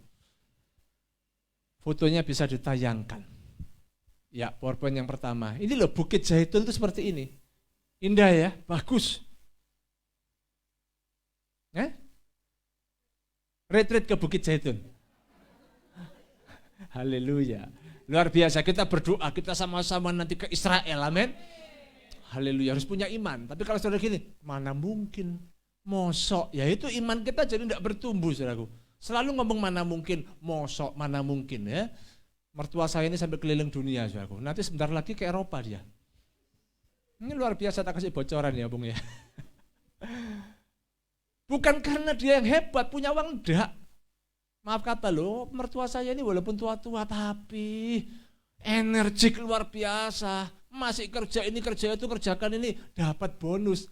Fotonya bisa ditayangkan. Ya, PowerPoint yang pertama. Ini loh Bukit Zaitun itu seperti ini. Indah ya, bagus. Retreat ke Bukit Zaitun. Haleluya. Luar biasa, kita berdoa, kita sama-sama nanti ke Israel, amin. Haleluya, harus punya iman. Tapi kalau saudara gini, mana mungkin, mosok. Ya itu iman kita jadi tidak bertumbuh, saudaraku. Selalu ngomong mana mungkin, mosok, mana mungkin ya. Mertua saya ini sampai keliling dunia, saudaraku. Nanti sebentar lagi ke Eropa dia. Ini luar biasa, tak kasih bocoran ya, Bung ya. Bukan karena dia yang hebat, punya uang enggak. Maaf kata loh, mertua saya ini walaupun tua-tua tapi energik luar biasa. Masih kerja ini, kerja itu, kerjakan ini, dapat bonus.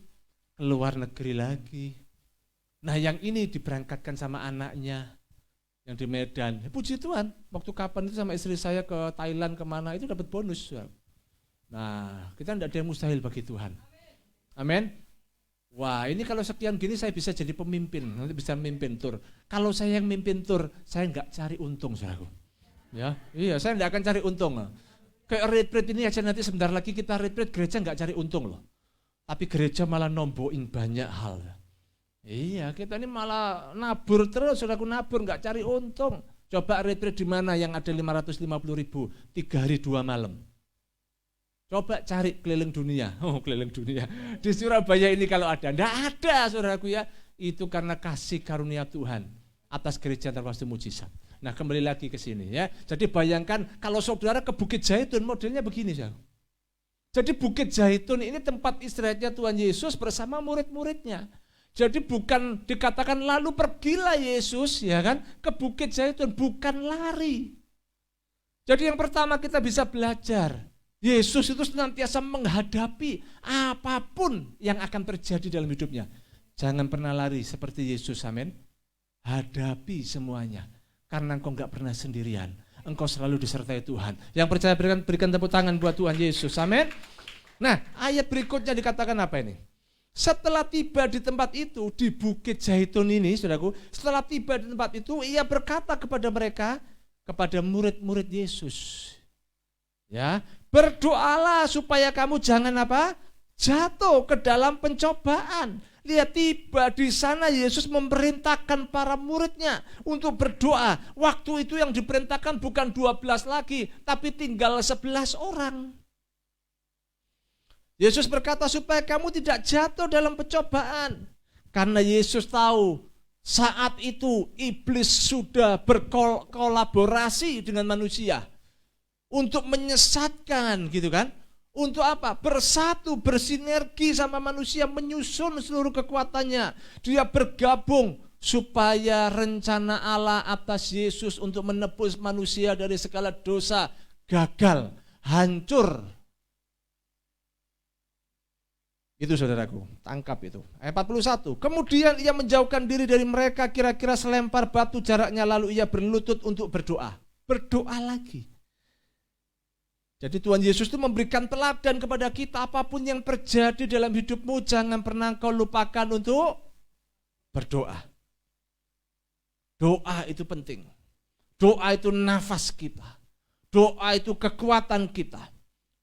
Keluar negeri lagi. Nah yang ini diberangkatkan sama anaknya yang di Medan. Puji Tuhan, waktu kapan itu sama istri saya ke Thailand kemana itu dapat bonus. Nah kita tidak ada yang mustahil bagi Tuhan. Amin. Wah ini kalau sekian gini saya bisa jadi pemimpin, nanti bisa memimpin tur. Kalau saya yang memimpin tur, saya nggak cari untung, saudaraku. Ya, iya saya nggak akan cari untung. Kayak retreat ini aja nanti sebentar lagi kita retreat, gereja nggak cari untung loh. Tapi gereja malah nomboin banyak hal. Iya kita ini malah nabur terus, saudaraku nabur nggak cari untung. Coba retreat di mana yang ada 550.000, 3 hari 2 malam. Coba cari keliling dunia, keliling dunia. Di Surabaya ini kalau ada, enggak ada saudaraku ya. Itu karena kasih karunia Tuhan atas gereja terpaksa mujizat. Nah kembali lagi ke sini ya. Jadi bayangkan kalau saudara ke Bukit Zaitun modelnya begini saudara. Jadi Bukit Zaitun ini tempat istirahatnya Tuhan Yesus bersama murid-muridnya. Jadi bukan dikatakan lalu pergilah Yesus ya kan ke Bukit Zaitun, bukan lari. Jadi yang pertama kita bisa belajar. Yesus itu senantiasa menghadapi apapun yang akan terjadi dalam hidupnya. Jangan pernah lari seperti Yesus, amin. Hadapi semuanya, karena engkau enggak pernah sendirian. Engkau selalu disertai Tuhan. Yang percaya berikan tepuk tangan buat Tuhan Yesus, amin. Nah, ayat berikutnya dikatakan apa ini? Setelah tiba di tempat itu, di Bukit Zaitun ini, saudaraku, setelah tiba di tempat itu, ia berkata kepada mereka, kepada murid-murid Yesus, ya, berdoalah supaya kamu jangan apa? Jatuh ke dalam pencobaan. Lihat tiba di sana Yesus memerintahkan para muridnya untuk berdoa. Waktu itu yang diperintahkan bukan 12 lagi, tapi tinggal 11 orang. Yesus berkata supaya kamu tidak jatuh dalam pencobaan. Karena Yesus tahu saat itu iblis sudah berkolaborasi dengan manusia. Untuk menyesatkan gitu kan. Untuk apa? Bersatu, bersinergi sama manusia, menyusun seluruh kekuatannya. Dia bergabung supaya rencana Allah atas Yesus untuk menebus manusia dari segala dosa gagal, hancur. Itu saudaraku, tangkap itu. Ayat 41. Kemudian ia menjauhkan diri dari mereka kira-kira selempar batu jaraknya, lalu ia berlutut untuk berdoa. Berdoa lagi. Jadi Tuhan Yesus itu memberikan teladan kepada kita, apapun yang terjadi dalam hidupmu, jangan pernah kau lupakan untuk berdoa. Doa itu penting. Doa itu nafas kita. Doa itu kekuatan kita.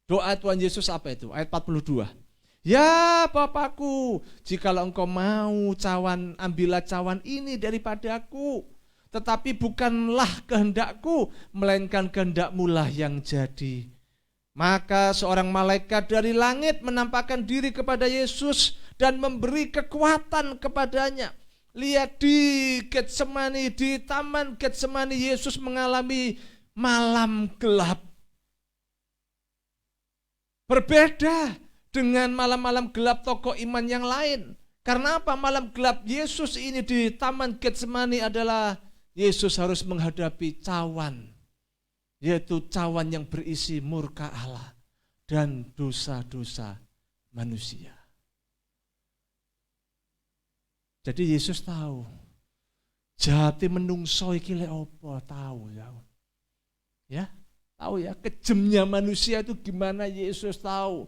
Doa Tuhan Yesus apa itu? Ayat 42. Ya Bapakku, jikalau engkau mau cawan, ambillah cawan ini daripadaku. Tetapi bukanlah kehendakku, melainkan kehendakmu lah yang jadi. Maka seorang malaikat dari langit menampakkan diri kepada Yesus dan memberi kekuatan kepadanya. Lihat di Getsemani, di taman Getsemani Yesus mengalami malam gelap. Berbeda dengan malam-malam gelap tokoh iman yang lain. Karena apa? Malam gelap Yesus ini di taman Getsemani adalah Yesus harus menghadapi cawan. Yaitu cawan yang berisi murka Allah dan dosa-dosa manusia. Jadi Yesus tahu, jati menungso iki lek apa, tahu ya. Ya, tahu ya, kejamnya manusia itu gimana Yesus tahu.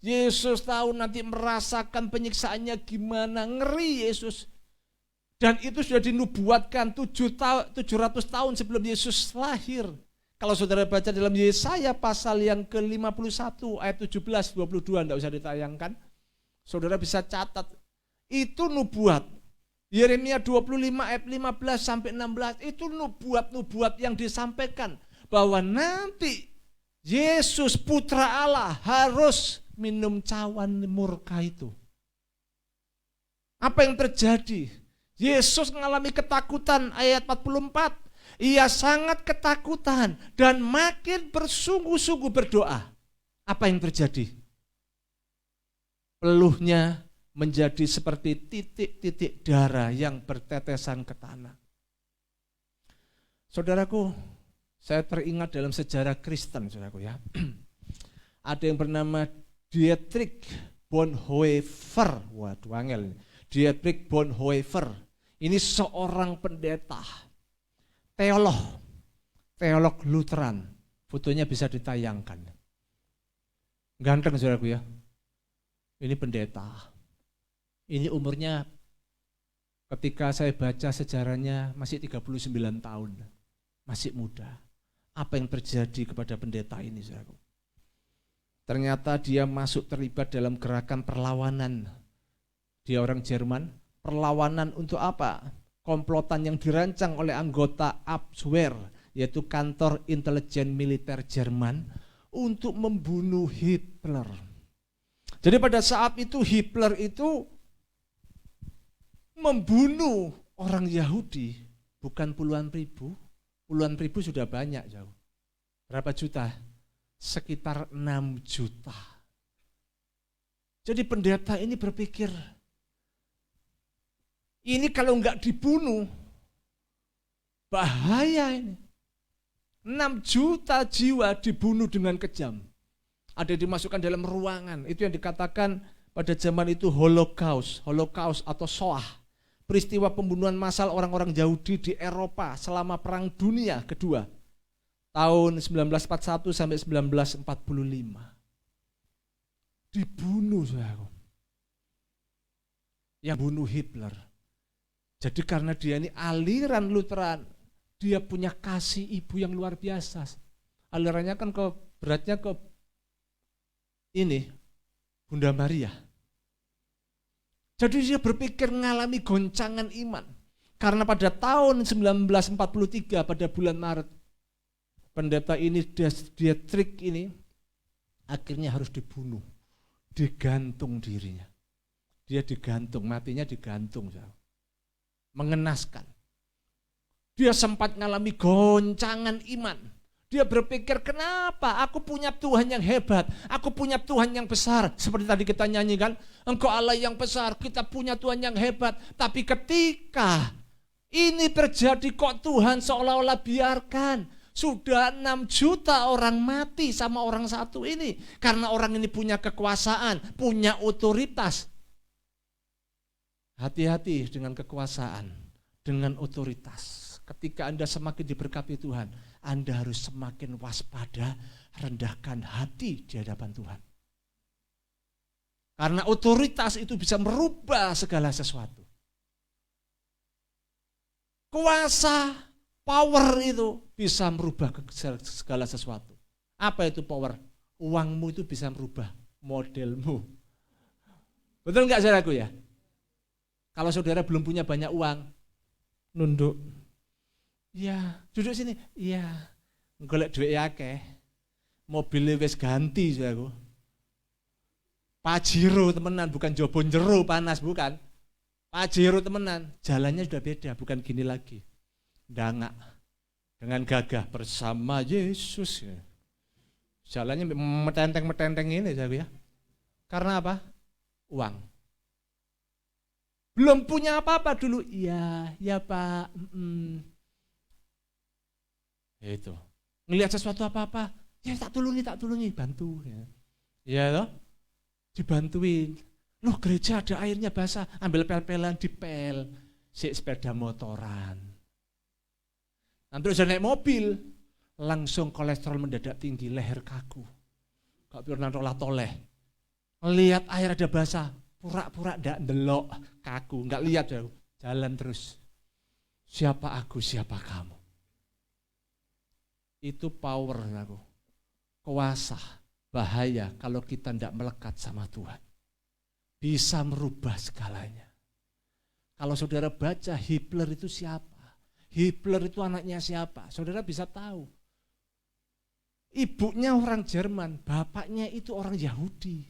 Yesus tahu nanti merasakan penyiksaannya gimana, ngeri Yesus. Dan itu sudah dinubuatkan 700 tahun sebelum Yesus lahir. Kalau saudara baca dalam Yesaya pasal yang ke-51 ayat 17, 22, tidak usah ditayangkan. Saudara bisa catat, itu nubuat. Yeremia 25 ayat 15 sampai 16, itu nubuat-nubuat yang disampaikan. Bahwa nanti Yesus putra Allah harus minum cawan murka itu. Apa yang terjadi? Yesus mengalami ketakutan ayat 44. Ia sangat ketakutan dan makin bersungguh-sungguh berdoa. Apa yang terjadi? Peluhnya menjadi seperti titik-titik darah yang bertetesan ke tanah. Saudaraku, saya teringat dalam sejarah Kristen, saudaraku ya. Ada yang bernama Dietrich Bonhoeffer. Waduh, angel. Dietrich Bonhoeffer. Ini seorang pendeta, teolog Lutheran. Fotonya bisa ditayangkan. Ganteng, saudaraku ya. Ini pendeta. Ini umurnya ketika saya baca sejarahnya masih 39 tahun. Masih muda. Apa yang terjadi kepada pendeta ini, saudaraku? Ternyata dia masuk terlibat dalam gerakan perlawanan. Dia orang Jerman, perlawanan untuk apa? Komplotan yang dirancang oleh anggota Abwehr, yaitu kantor intelijen militer Jerman, untuk membunuh Hitler. Jadi pada saat itu Hitler itu membunuh orang Yahudi, bukan puluhan ribu sudah banyak jauh. Berapa juta? Sekitar 6 juta. Jadi pendeta ini berpikir, ini kalau enggak dibunuh, bahaya ini. 6 juta jiwa dibunuh dengan kejam. Ada dimasukkan dalam ruangan, itu yang dikatakan pada zaman itu Holocaust atau Shoah. Peristiwa pembunuhan massal orang-orang Yahudi di Eropa selama Perang Dunia Kedua. Tahun 1941 sampai 1945. Dibunuh, saudara. Yang bunuh Hitler. Jadi karena dia ini aliran Lutheran, dia punya kasih ibu yang luar biasa. Alirannya kan beratnya ke ini, Bunda Maria. Jadi dia berpikir mengalami goncangan iman. Karena pada tahun 1943 pada bulan Maret, pendeta ini, Dietrich ini akhirnya harus dibunuh, digantung dirinya. Dia digantung, matinya digantung. Mengenaskan. Dia sempat mengalami goncangan iman. Dia berpikir, kenapa aku punya Tuhan yang hebat, aku punya Tuhan yang besar. Seperti tadi kita nyanyikan, Engkau Allah yang besar, kita punya Tuhan yang hebat. Tapi ketika ini terjadi, kok Tuhan seolah-olah biarkan. Sudah 6 juta orang mati sama orang satu ini. Karena orang ini punya kekuasaan, punya otoritas. Hati-hati dengan kekuasaan, dengan otoritas. Ketika Anda semakin diberkati Tuhan, Anda harus semakin waspada, rendahkan hati di hadapan Tuhan. Karena otoritas itu bisa merubah segala sesuatu. Kuasa, power itu bisa merubah segala sesuatu. Apa itu power? Uangmu itu bisa merubah modelmu. Betul nggak saudaraku ya? Kalau saudara belum punya banyak uang, nunduk. Ya, duduk sini. Iya. Golek duit akeh. Mobilnya wis ganti, saudaraku. Pajero temenan, bukan jobon jero panas, bukan. Pajero temenan, jalannya sudah beda, bukan gini lagi. Dangak. Dengan gagah bersama Yesus. Jalannya metenteng-metenteng ini, saudaraku ya. Karena apa? Uang. Belum punya apa-apa dulu. Iya, ya Pak. Itu. Ngelihat sesuatu apa-apa, ya tak tulungi, bantu. Ya toh? Dibantuin. Loh, gereja ada airnya basah, ambil pel-pelan dipel. Sepeda motoran. Nanti udah naik mobil, langsung kolesterol mendadak tinggi, leher kaku. Gak pernah toleh. Lihat air ada basah, pura-pura ndak ndelok, kaku, nggak lihat ya, jalan terus. Siapa aku, siapa kamu? Itu power aku. Kuasa, bahaya kalau kita ndak melekat sama Tuhan. Bisa merubah segalanya. Kalau saudara baca Hitler itu siapa? Hitler itu anaknya siapa? Saudara bisa tahu. Ibunya orang Jerman, bapaknya itu orang Yahudi.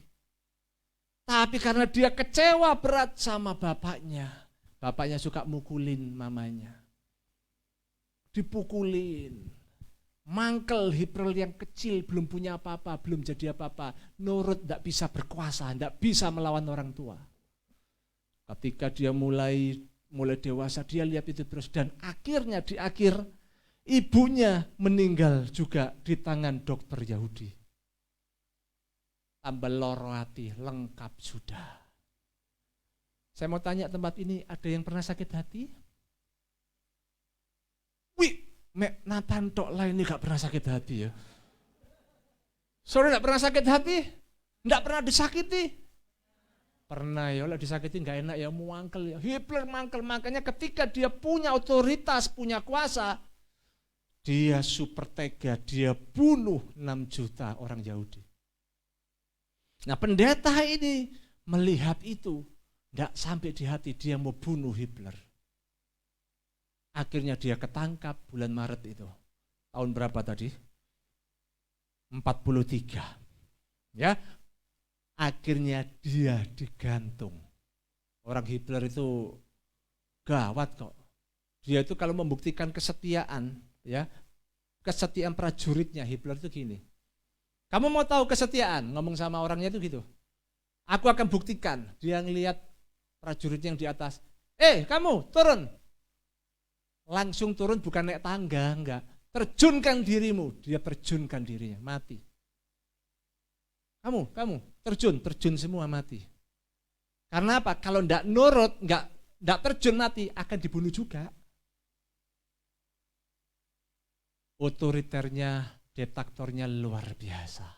Tapi karena dia kecewa berat sama bapaknya suka mukulin mamanya. Dipukulin. Mangkel Hitler yang kecil, belum punya apa-apa, belum jadi apa-apa. Nurut, tidak bisa berkuasa, tidak bisa melawan orang tua. Ketika dia mulai dewasa, dia lihat itu terus. Dan akhirnya di akhir, ibunya meninggal juga di tangan dokter Yahudi. Tambah loro hati, lengkap sudah. Saya mau tanya tempat ini, ada yang pernah sakit hati? Wih, Mek Nathan tok lah ini gak pernah sakit hati ya. Saudara gak pernah sakit hati? Gak pernah disakiti? Pernah ya, kalau disakiti gak enak ya, muangkel ya. Hitler mangkel, makanya ketika dia punya otoritas, punya kuasa, dia super tega, dia bunuh 6 juta orang Yahudi. Nah pendeta ini melihat itu, tidak sampai di hati, dia mau bunuh Hitler. Akhirnya dia ketangkap bulan Maret itu. Tahun berapa tadi? 43. Ya, akhirnya dia digantung. Orang Hitler itu gawat kok. Dia itu kalau membuktikan kesetiaan, ya, kesetiaan prajuritnya Hitler itu gini. Kamu mau tahu kesetiaan? Ngomong sama orangnya itu gitu. Aku akan buktikan. Dia ngelihat prajurit yang di atas. Kamu turun. Langsung turun, bukan naik tangga, enggak. Terjunkan dirimu. Dia terjunkan dirinya, mati. Kamu terjun semua mati. Karena apa? Kalau enggak nurut, enggak terjun mati, akan dibunuh juga. Otoriternya, diktatornya luar biasa.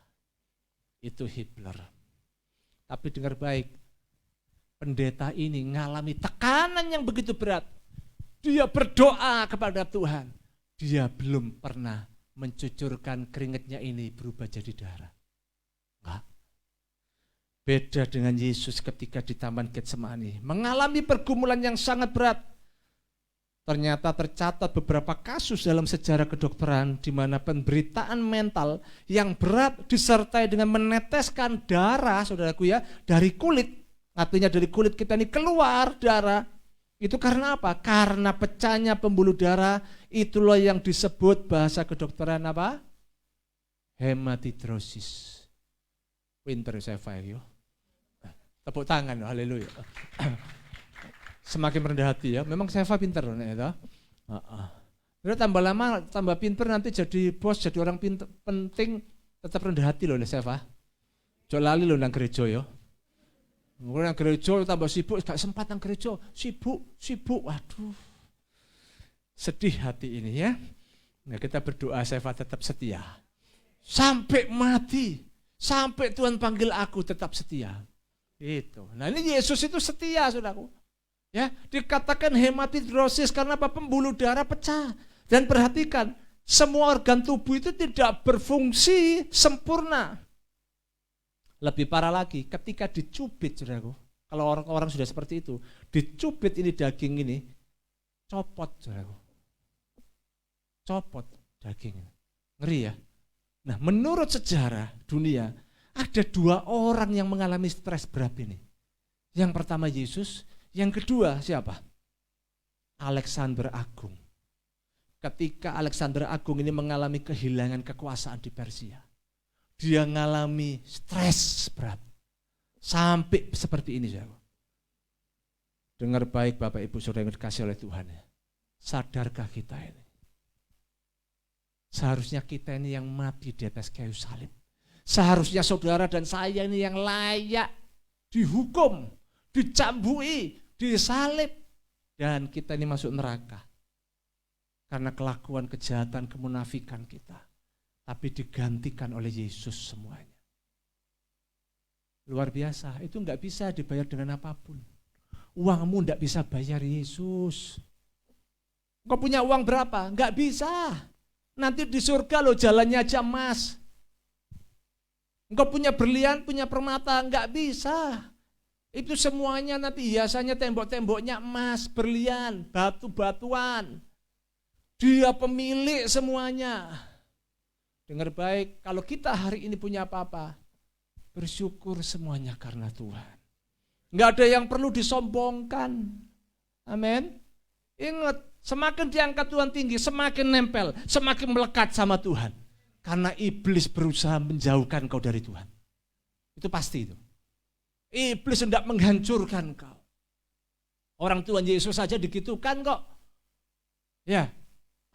Itu Hitler. Tapi dengar baik, pendeta ini mengalami tekanan yang begitu berat. Dia berdoa kepada Tuhan. Dia belum pernah mencucurkan keringatnya ini berubah jadi darah. Enggak. Beda dengan Yesus ketika di Taman Getsemani. Mengalami pergumulan yang sangat berat. Ternyata tercatat beberapa kasus dalam sejarah kedokteran di mana penderitaan mental yang berat disertai dengan meneteskan darah, saudaraku ya, dari kulit. Artinya dari kulit kita ini keluar darah. Itu karena apa? Karena pecahnya pembuluh darah, itulah yang disebut bahasa kedokteran apa? Hematidrosis. Pinter saya yo. Tepuk tangan, haleluya. Semakin rendah hati ya. Memang saya pinter ya. Udah tambah lama tambah pinter, nanti jadi bos, jadi orang penting, tetap rendah hati loh Seva. Jok lali loh nang gereja ya. Nang gereja tambah sibuk, gak sempat nang gereja, sibuk. Waduh. Sedih hati ini ya. Nah, kita berdoa Seva tetap setia. Sampai mati, sampai Tuhan panggil aku tetap setia. Itu. Nah, ini Yesus itu setia, Saudaraku. Ya, dikatakan hematidrosis karena apa? Pembuluh darah pecah. Dan perhatikan, semua organ tubuh itu tidak berfungsi sempurna. Lebih parah lagi, ketika dicubit, saudaraku, kalau orang-orang sudah seperti itu, dicubit ini daging ini, copot, saudaraku. Copot daging. Ngeri ya. Nah, menurut sejarah dunia, ada 2 orang yang mengalami stres berat ini. Yang pertama Yesus, yang kedua siapa? Alexander Agung. Ketika Alexander Agung ini mengalami kehilangan kekuasaan di Persia, dia mengalami stres berat. Sampai seperti ini. Dengar baik Bapak Ibu Saudara yang dikasih oleh Tuhan. Sadarkah kita ini? Seharusnya kita ini yang mati di atas kayu salib. Seharusnya saudara dan saya ini yang layak dihukum, dicambui, disalib. Dan kita ini masuk neraka. Karena kelakuan kejahatan, kemunafikan kita. Tapi digantikan oleh Yesus semuanya. Luar biasa, itu enggak bisa dibayar dengan apapun. Uangmu enggak bisa bayar Yesus. Kau punya uang berapa? Enggak bisa. Nanti di surga lo jalannya aja emas. Engkau punya berlian, punya permata, enggak bisa. Itu semuanya nanti hiasannya tembok-temboknya emas, berlian, batu-batuan. Dia pemilik semuanya. Dengar baik, kalau kita hari ini punya apa-apa, bersyukur semuanya karena Tuhan. Enggak ada yang perlu disombongkan. Amin. Ingat, semakin diangkat Tuhan tinggi, semakin nempel, semakin melekat sama Tuhan. Karena iblis berusaha menjauhkan kau dari Tuhan. Itu pasti itu. Iblis hendak menghancurkan kau. Orang Tuhan Yesus saja digitukan kok. Ya,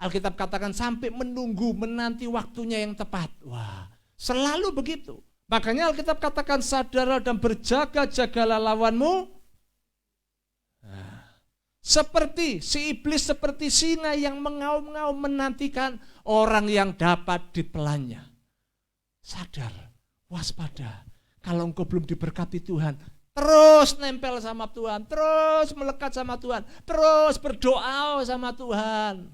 Alkitab katakan sampai menunggu, menanti waktunya yang tepat. Wah, selalu begitu. Makanya Alkitab katakan sadarlah dan berjaga-jagalah lawanmu. Seperti si iblis, seperti singa yang mengaum-ngaum menantikan orang yang dapat ditelannya. Sadar, waspada. Kalau engkau belum diberkati Tuhan, terus nempel sama Tuhan, terus melekat sama Tuhan, terus berdoa sama Tuhan.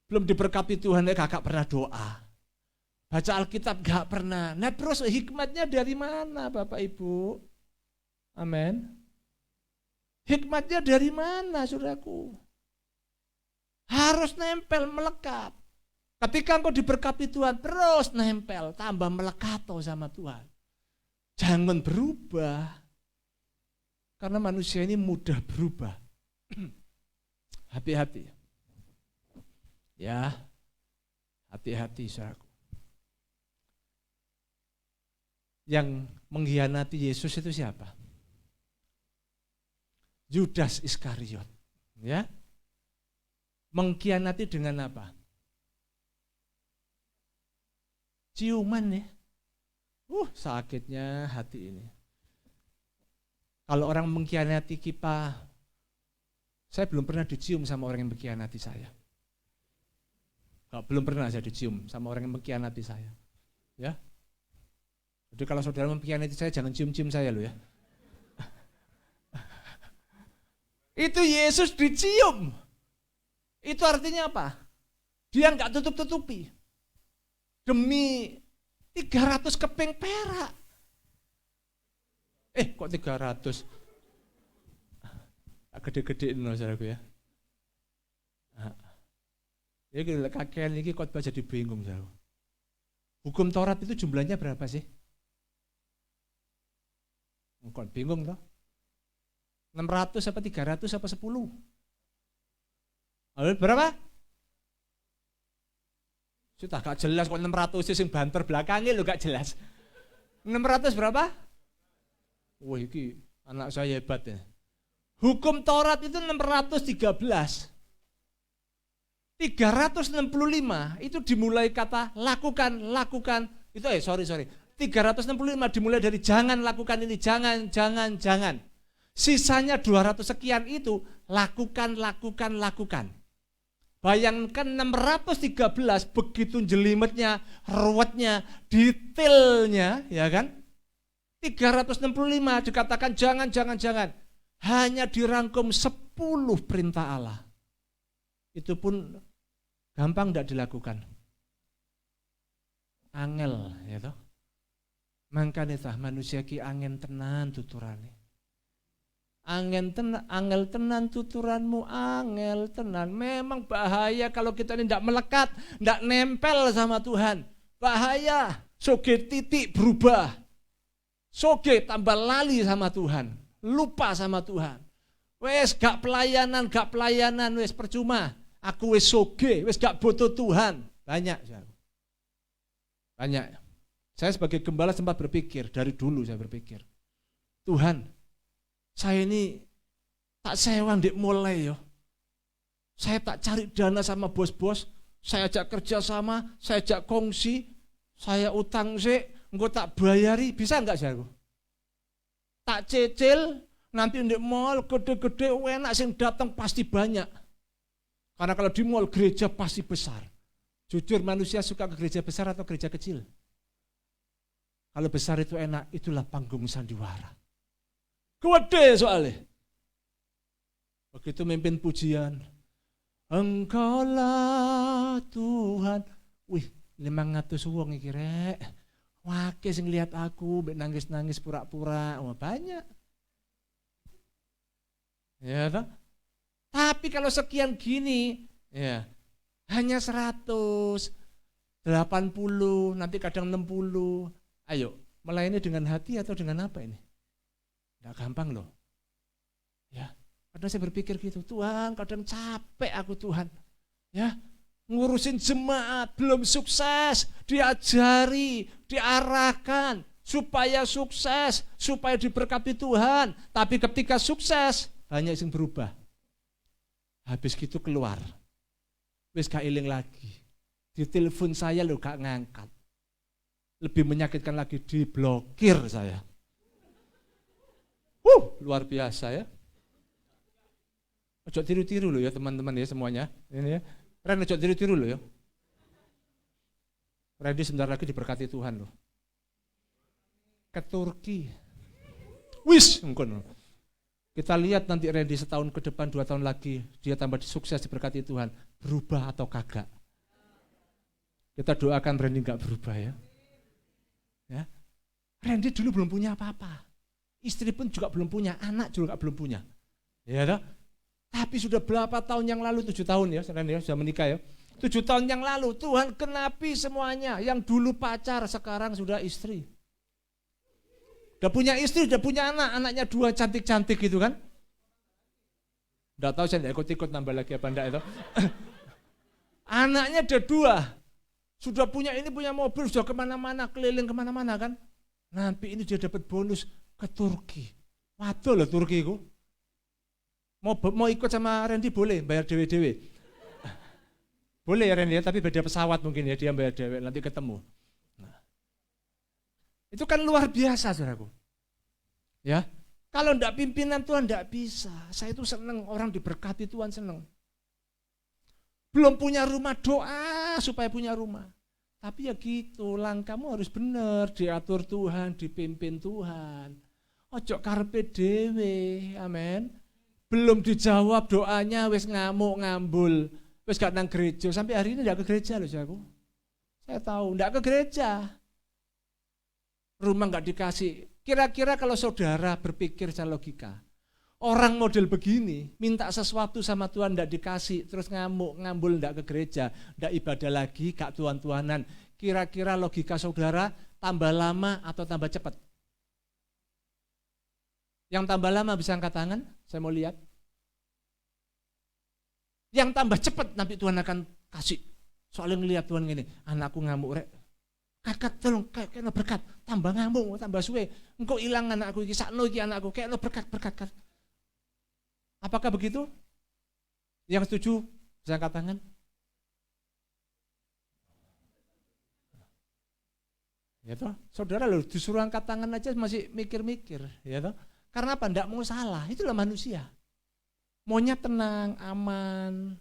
Belum diberkati Tuhan, kakak pernah doa. Baca Alkitab gak pernah. Nah terus hikmatnya dari mana Bapak Ibu? Amin. Hikmatnya dari mana saudaraku? Harus nempel, melekat. Ketika engkau diberkati Tuhan, terus nempel, tambah melekat sama Tuhan. Jangan berubah. Karena manusia ini mudah berubah. Hati-hati. Ya, hati-hati saudaraku. Yang mengkhianati Yesus itu siapa? Yudas Iskariot, ya, mengkhianati dengan apa? Ciuman ya, sakitnya hati ini. Kalau orang mengkhianati kita, saya belum pernah dicium sama orang yang mengkhianati saya. Belum pernah saya dicium sama orang yang mengkhianati saya, ya. Jadi kalau saudara mengkhianati saya, jangan cium-cium saya loh ya. Itu Yesus dicium. Itu artinya apa? Dia enggak tutup-tutupi. Demi 300 keping perak. Kok 300? Gede-gedein loh saudaraku ya. Ya kakean ini khotbah jadi bingung saudaraku. Hukum Taurat itu jumlahnya berapa sih? Kok bingung toh? 600 apa 300 apa 10? Berapa? Sudah gak jelas kok 600 sing banter belakangnya lo gak jelas. 600 berapa? Wah ini anak saya hebat ya. Hukum Taurat itu 613. 365 itu dimulai kata lakukan. Itu 365 dimulai dari jangan lakukan ini, jangan. Sisanya 200 sekian itu lakukan. Bayangkan 613 begitu jelimetnya, ruwetnya, detailnya, ya kan? 365 dikatakan jangan. Hanya dirangkum 10 perintah Allah. Itu pun gampang tidak dilakukan. Angel, ya toh. Mangkane manusia ki angin tenan tuturane. Angel tenan tuturanmu, angel tenan. Memang bahaya kalau kita ini tidak melekat, tidak nempel sama Tuhan. Bahaya, soge titik berubah. Soge tambah lali sama Tuhan, lupa sama Tuhan. Wes gak pelayanan, wes percuma. Aku wes soge, wes gak butuh Tuhan. Banyak. Saya sebagai gembala sempat berpikir, dari dulu saya berpikir, Tuhan, saya ini tak sewa ndek mulai yo. Saya tak cari dana sama bos-bos, saya ajak kerja sama, saya ajak kongsi, saya utang sih, engko tak bayari, bisa enggak sih aku? Tak cicil, nanti ndek mall gede-gede enak sing datang pasti banyak. Karena kalau di mall gereja pasti besar. Jujur manusia suka ke gereja besar atau gereja kecil? Kalau besar itu enak, itulah panggung sandiwara. Gede soalnya. Begitu mimpin pujian, Engkaulah Tuhan. Wih, 500 wong iki rek. Wake sing lihat aku nangis-nangis pura-pura. Wah, banyak. Ya toh? Tapi kalau sekian gini, ya hanya 100, 80, nanti kadang 60. Ayo, melayani dengan hati atau dengan apa ini? Nggak gampang loh. Ya, kadang saya berpikir gitu, Tuhan, kadang capek aku Tuhan. Ya, ngurusin jemaat belum sukses, diajari, diarahkan supaya sukses, supaya diberkati Tuhan. Tapi ketika sukses, banyak yang berubah. Habis gitu keluar. Wis gak eling lagi. Ditelepon saya lo gak ngangkat. Lebih menyakitkan lagi, diblokir saya. Luar biasa ya. Ojo tiru-tiru loh ya teman-teman ya semuanya. Ini ya. Ren ojo tiru-tiru loh ya. Randy sebentar lagi diberkati Tuhan loh. Ke Turki. Wis, engkon. Kita lihat nanti Randy setahun ke depan, 2 tahun lagi, dia tambah sukses diberkati Tuhan. Berubah atau kagak? Kita doakan Randy enggak berubah ya. Ya. Randy dulu belum punya apa-apa. Istri pun juga belum punya, anak juga belum punya. Ya toh? Tapi sudah berapa tahun yang lalu, 7 tahun ya, Randy ya, sudah menikah ya. 7 tahun yang lalu Tuhan kenapi semuanya. Yang dulu pacar sekarang sudah istri. Udah punya istri, udah punya anak, anaknya 2 cantik-cantik gitu kan. Udah tahu saya tidak ikut-ikut nambah lagi apa enggak itu. Anaknya ada 2. Sudah punya ini, punya mobil, sudah kemana-mana, keliling kemana-mana kan. Nanti ini dia dapat bonus ke Turki. Waduh loh Turki itu. Mau ikut sama Randy boleh, bayar dewe-dewe. Boleh ya Randy ya, tapi beda pesawat mungkin ya, dia bayar dewe, nanti ketemu. Itu kan luar biasa saudaraku. Ya, kalau enggak pimpinan Tuhan enggak bisa. Saya itu senang orang diberkati Tuhan, senang. Belum punya rumah, doa supaya punya rumah. Tapi ya gitu, langkahmu harus benar, diatur Tuhan, dipimpin Tuhan. Ojo karepe dhewe, amin. Belum dijawab doanya wis ngamuk ngambul, wis gak nang gereja. Sampai hari ini enggak ke gereja loh saudaraku. Saya tahu enggak ke gereja. Rumah nggak dikasih. Kira-kira kalau saudara berpikir secara logika, orang model begini minta sesuatu sama Tuhan nggak dikasih, terus ngamuk, ngambul, nggak ke gereja, nggak ibadah lagi, gak Tuhan-Tuhanan. Kira-kira logika saudara tambah lama atau tambah cepat? Yang tambah lama bisa angkat tangan, saya mau lihat. Yang tambah cepat nanti Tuhan akan kasih. Soalnya ngelihat Tuhan gini, anakku ngamuk rek. Kakak tolong kayaknya berkat, tambah ngamuk, tambah suwe. Engkau hilang anakku iki, sakno iki anakku, kayaknya berkat. Apakah begitu? Yang setuju bisa angkat tangan? Ya toh, saudara loh disuruh angkat tangan aja masih mikir-mikir, ya toh. Karena apa? Enggak mau salah, itulah manusia. Maunya tenang, aman.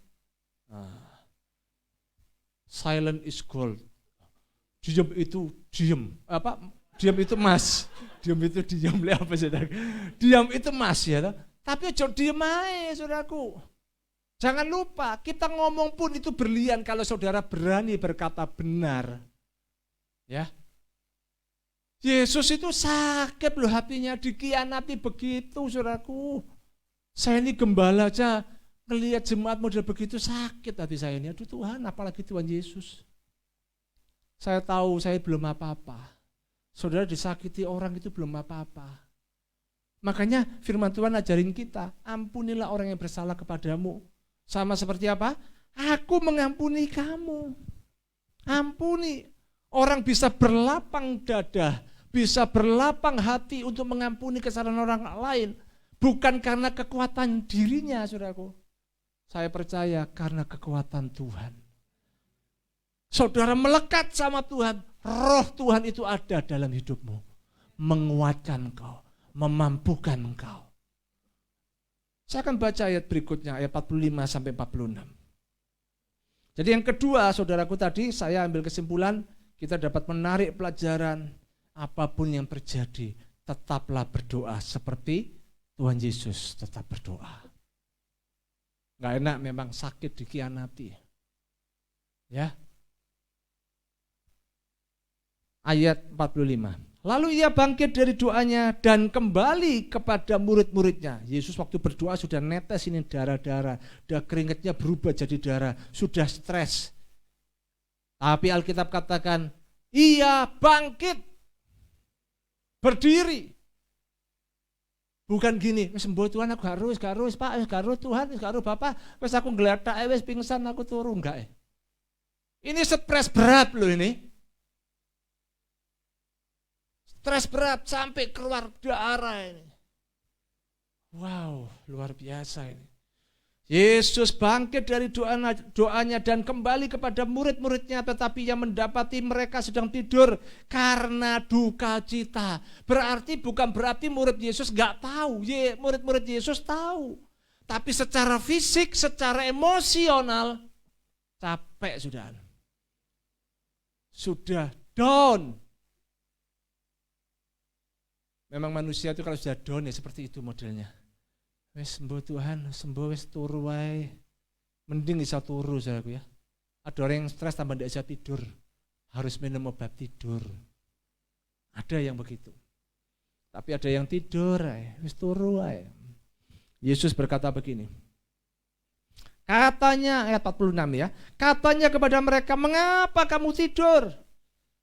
Silent is gold. Diam itu diam, diam itu emas, diam itu diam, apa saudara? Diam itu emas ya, tapi jangan diam aja saudaraku. Jangan lupa kita ngomong pun itu berlian kalau saudara berani berkata benar, ya. Yesus itu sakit loh hatinya, dikhianati begitu saudaraku. Saya ini gembala aja ngelihat jemaat model begitu sakit hati saya ini. Aduh Tuhan, apalagi Tuhan Yesus. Saya tahu saya belum apa-apa. Saudara disakiti orang itu belum apa-apa. Makanya firman Tuhan ajarin kita, ampunilah orang yang bersalah kepadamu. Sama seperti apa? Aku mengampuni kamu. Ampuni. Orang bisa berlapang dada, bisa berlapang hati untuk mengampuni kesalahan orang lain. Bukan karena kekuatan dirinya, saudaraku. Saya percaya karena kekuatan Tuhan. Saudara melekat sama Tuhan, roh Tuhan itu ada dalam hidupmu. Menguatkan engkau, memampukan engkau. Saya akan baca ayat berikutnya, ayat 45 sampai 46. Jadi yang kedua, saudaraku tadi saya ambil kesimpulan, kita dapat menarik pelajaran apapun yang terjadi, tetaplah berdoa seperti Tuhan Yesus tetap berdoa. Nggak enak memang sakit dikhianati. Ya. Ayat 45. Lalu ia bangkit dari doanya dan kembali kepada murid-muridnya. Yesus waktu berdoa sudah netes ini darah-darah, sudah keringatnya berubah jadi darah, sudah stres. Tapi Alkitab katakan, ia bangkit, berdiri. Bukan gini, sembuh Tuhan aku harus Pak, harus Tuhan, harus Bapak, wes aku ngeletak, wes pingsan aku turun, enggak. Ini stres berat loh ini. Stres berat sampai keluar darah ini. Wow, luar biasa ini. Yesus bangkit dari doanya dan kembali kepada murid-muridnya, tetapi yang mendapati mereka sedang tidur karena duka cita. Bukan berarti murid Yesus gak tahu, murid-murid Yesus tahu. Tapi secara fisik, secara emosional, capek sudah down. Memang manusia itu kalau sudah down ya seperti itu modelnya. Wes sembuh Tuhan, sembuh wes turu wae. Mending bisa turu saudaraku ya. Ada orang yang stres tambah tidak bisa tidur. Harus minum obat tidur. Ada yang begitu. Tapi ada yang tidur wes turu wae. Yesus berkata begini. Katanya ayat 46 ya. Katanya kepada mereka, "Mengapa kamu tidur?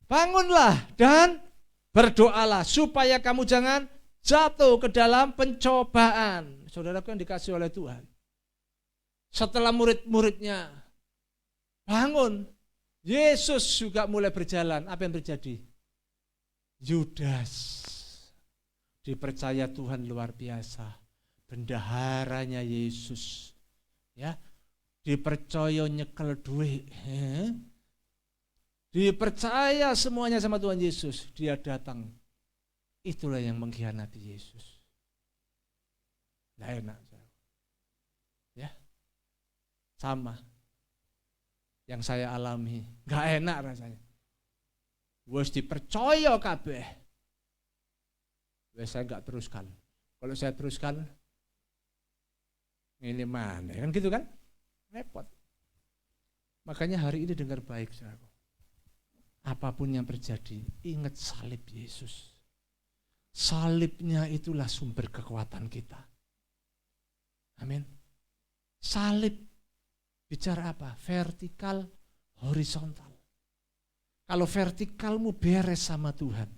Bangunlah dan berdoalah supaya kamu jangan jatuh ke dalam pencobaan." Saudaraku yang dikasih oleh Tuhan. Setelah murid-muridnya bangun, Yesus juga mulai berjalan. Apa yang terjadi? Yudas dipercaya Tuhan luar biasa. Bendaharanya Yesus. Ya, dipercaya nyekel duit. Dipercaya semuanya sama Tuhan Yesus. Dia datang. Itulah yang mengkhianati Yesus. Nggak enak. Ya, sama yang saya alami. Nggak enak rasanya. Wes dipercaya kabeh. Wes saya nggak teruskan. Kalau saya teruskan, ini mana? Kan gitu kan? Repot. Makanya hari ini dengar baik, saudaraku. Apapun yang terjadi, ingat salib Yesus. Salibnya itulah sumber kekuatan kita. Amin. Salib bicara apa? Vertikal, horizontal. Kalau vertikalmu beres sama Tuhan,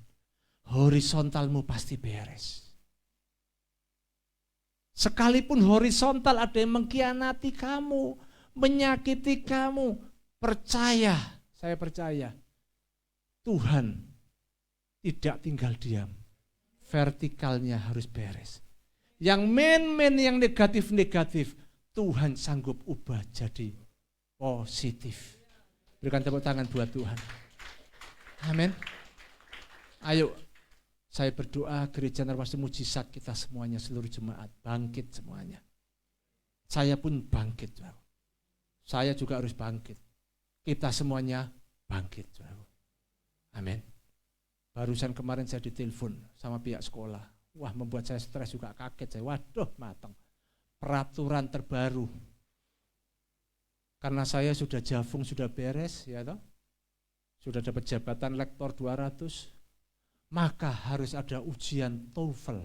horizontalmu pasti beres. Sekalipun horizontal ada yang mengkhianati kamu, menyakiti kamu, percaya, saya percaya, Tuhan tidak tinggal diam. Vertikalnya harus beres. Yang men-men yang negatif-negatif, Tuhan sanggup ubah jadi positif. Berikan tepuk tangan buat Tuhan. Amin. Ayo, saya berdoa gereja Narwasti Mujizat kita semuanya, seluruh jemaat, bangkit semuanya. Saya pun bangkit. Saya juga harus bangkit. Kita semuanya bangkit. Amin. Barusan kemarin saya ditelepon sama pihak sekolah. Wah, membuat saya stres juga, kaget saya. Waduh, matang. Peraturan terbaru. Karena saya sudah jafung, sudah beres, ya toh. Sudah dapat jabatan lektor 200. Maka harus ada ujian TOEFL.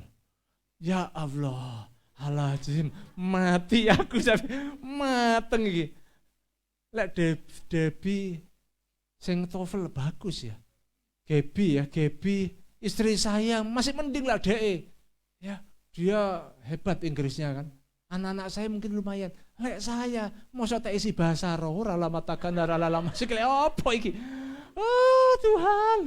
Ya Allah, halajim, mati aku sampai mateng iki. Lek Debbie sing TOEFL bagus ya. Gaby istri saya masih mending lah DE. Ya, dia hebat Inggrisnya kan. Anak-anak saya mungkin lumayan. Lek saya mosok tak isi bahasa roh ora lamatakan ora lama sik lek opo iki. Oh Tuhan.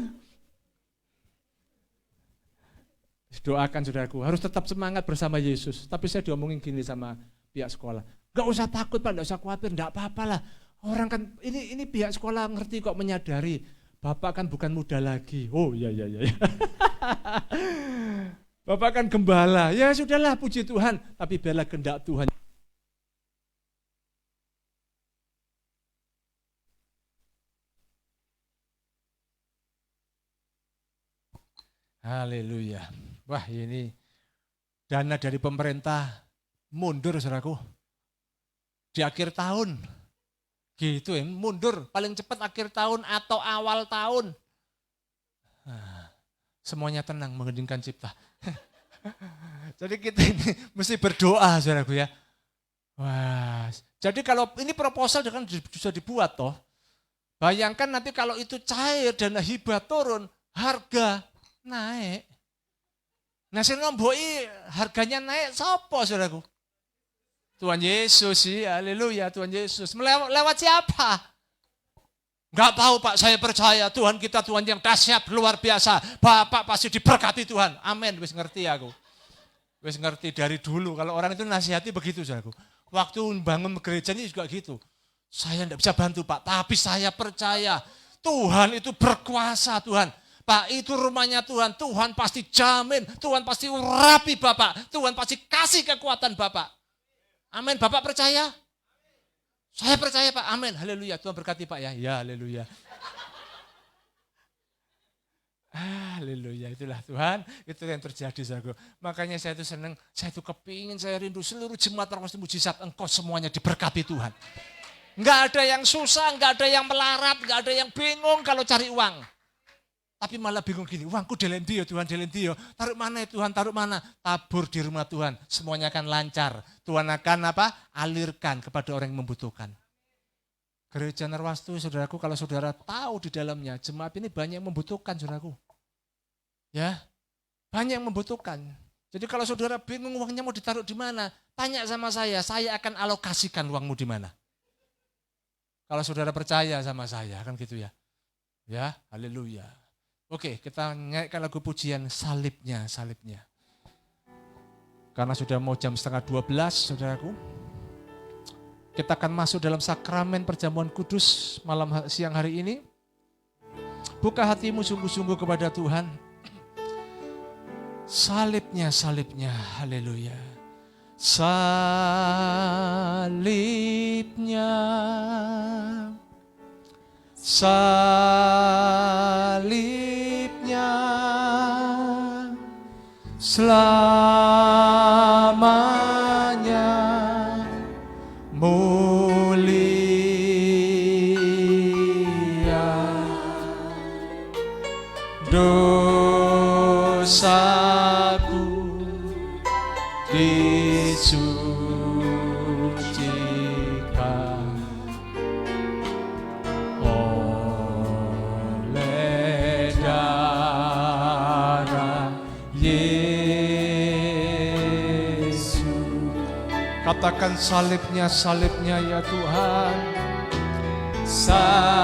Doakan saudaraku, harus tetap semangat bersama Yesus. Tapi saya diomongin gini sama pihak sekolah. Enggak usah takut Pak, enggak usah khawatir, enggak apa-apa lah. Orang kan ini pihak sekolah ngerti kok, menyadari. Bapak kan bukan muda lagi. Oh iya. Bapak kan gembala. Ya sudahlah, puji Tuhan. Tapi biarlah kehendak Tuhan. Haleluya. Wah ini dana dari pemerintah mundur saudaraku. Di akhir tahun. Gitu ya, mundur paling cepat akhir tahun atau awal tahun. Nah, semuanya tenang mengheningkan cipta. Jadi kita ini mesti berdoa saudaraku ya. Wah, jadi kalau ini proposal kan bisa dibuat toh. Bayangkan nanti kalau itu cair dana hibah turun, harga naik. Nah sing nomboi harganya naik sapa saudaraku? Tuhan Yesus sih, haleluya Tuhan Yesus. Lewat siapa? Enggak tahu Pak, saya percaya Tuhan kita Tuhan yang dahsyat, luar biasa. Bapak pasti diberkati Tuhan, amin, wis ngerti aku. Wis ngerti dari dulu, kalau orang itu nasihati begitu saudaraku. Waktu bangun gereja ini juga gitu. Saya enggak bisa bantu Pak, tapi saya percaya Tuhan itu berkuasa Tuhan. Pak itu rumahnya Tuhan, Tuhan pasti jamin, Tuhan pasti urapi Bapak, Tuhan pasti kasih kekuatan Bapak. Amin, Bapak percaya? Saya percaya Pak, amin, haleluya, Tuhan berkati Pak ya, ya haleluya. Haleluya, itulah Tuhan, itu yang terjadi saudaraku. Makanya saya itu senang, saya itu kepingin, saya rindu seluruh jemaat Orkes Mujizat, engkau semuanya diberkati Tuhan. Enggak ada yang susah, enggak ada yang melarat, enggak ada yang bingung kalau cari uang. Tapi malah bingung gini, uangku delendio Tuhan, delendio. Taruh mana ya Tuhan, taruh mana? Tabur di rumah Tuhan, semuanya akan lancar. Tuhan akan apa? Alirkan kepada orang yang membutuhkan. Gereja Narwastu, saudaraku, kalau saudara tahu di dalamnya, jemaat ini banyak yang membutuhkan, saudaraku. Ya, banyak yang membutuhkan. Jadi kalau saudara bingung uangnya mau ditaruh di mana, tanya sama saya akan alokasikan uangmu di mana. Kalau saudara percaya sama saya, kan gitu ya. Ya, haleluya. Oke, kita nyanyikan lagu pujian salibnya, salibnya. Karena sudah mau jam 11:30, saudaraku. Kita akan masuk dalam sakramen perjamuan kudus siang hari ini. Buka hatimu sungguh-sungguh kepada Tuhan. Salibnya, salibnya, haleluya. Salibnya, salibnya, selamanya mulia. Dosaku disucikan oleh darah Yesus. Katakan salibnya, salibnya ya Tuhan. Salibnya.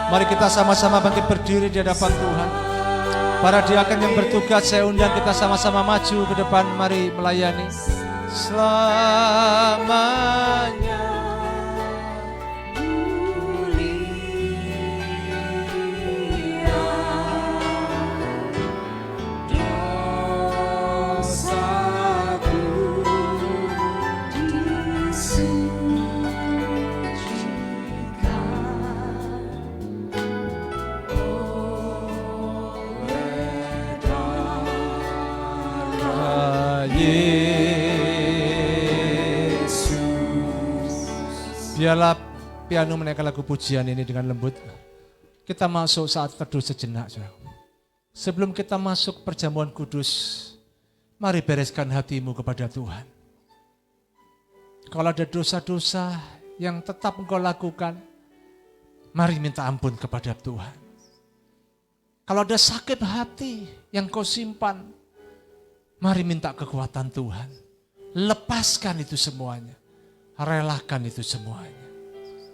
Mari kita sama-sama bangkit berdiri di hadapan Tuhan. Para diaken yang bertugas saya undang kita sama-sama maju ke depan, mari melayani. Selamanya mulia, dosaku Biarlah piano menaikkan lagu pujian ini dengan lembut. Kita masuk saat teduh sejenak. Sebelum kita masuk perjamuan kudus, mari bereskan hatimu kepada Tuhan. Kalau ada dosa-dosa yang tetap engkau lakukan, mari minta ampun kepada Tuhan. Kalau ada sakit hati yang kau simpan, mari minta kekuatan Tuhan. Lepaskan itu semuanya. Relakan itu semuanya.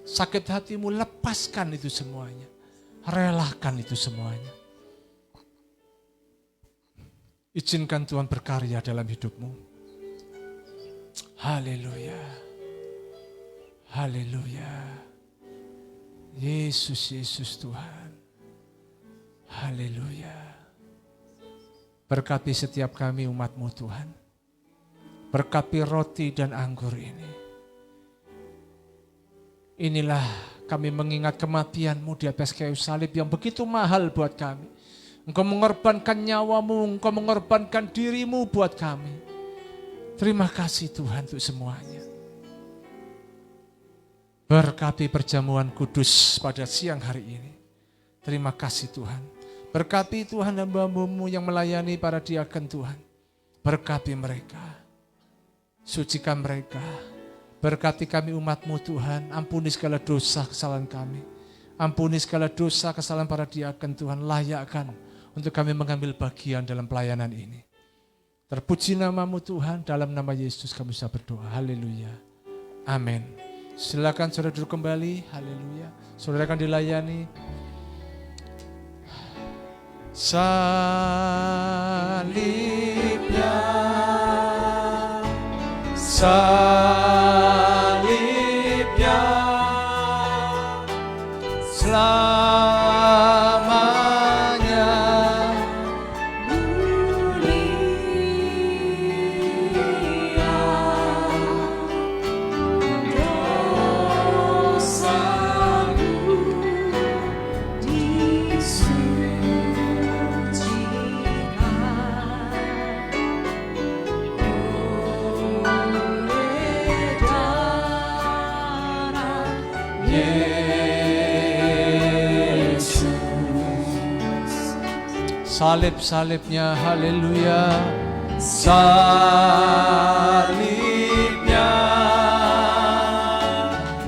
Sakit hatimu, lepaskan itu semuanya. Relakan itu semuanya. Izinkan Tuhan berkarya dalam hidupmu. Haleluya. Haleluya. Yesus, Yesus Tuhan. Haleluya. Berkati setiap kami umat-Mu Tuhan. Berkati roti dan anggur ini. Inilah Kami mengingat kematian-Mu di atas kayu salib yang begitu mahal buat kami. Engkau mengorbankan nyawa-Mu, Engkau mengorbankan diri-Mu buat kami. Terima kasih Tuhan untuk semuanya. Berkati perjamuan kudus pada siang hari ini. Terima kasih Tuhan. Berkati Tuhan dan hamba-Mu yang melayani para diaken Tuhan. Berkati mereka. Sucikan mereka. Berkati kami umat-Mu Tuhan, ampuni segala dosa kesalahan kami. Ampuni segala dosa kesalahan para diaken Tuhan, layakkan untuk kami mengambil bagian dalam pelayanan ini. Terpuji nama-Mu Tuhan, dalam nama Yesus kami bisa berdoa, haleluya, amin. Silakan saudara duduk kembali, haleluya. Saudara akan dilayani. Salibnya, salibnya selamanya mulia, dosaku salib-salibnya, haleluya, salibnya,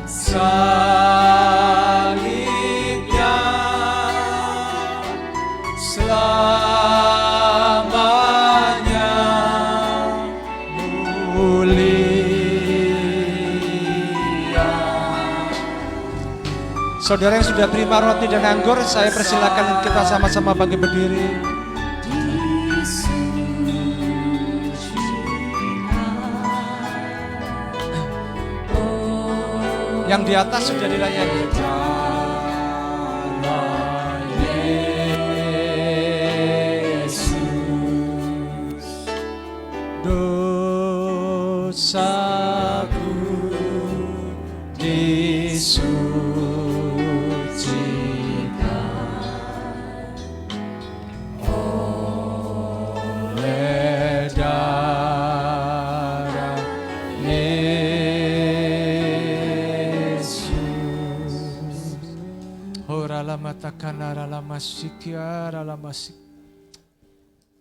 salibnya, selamanya mulia. Saudara yang sudah terima roti dan anggur, saya persilakan kita sama-sama bangkit berdiri. Yang di atas sudah dilayani. Yesus, dosaku disucikan oleh darah Yesus.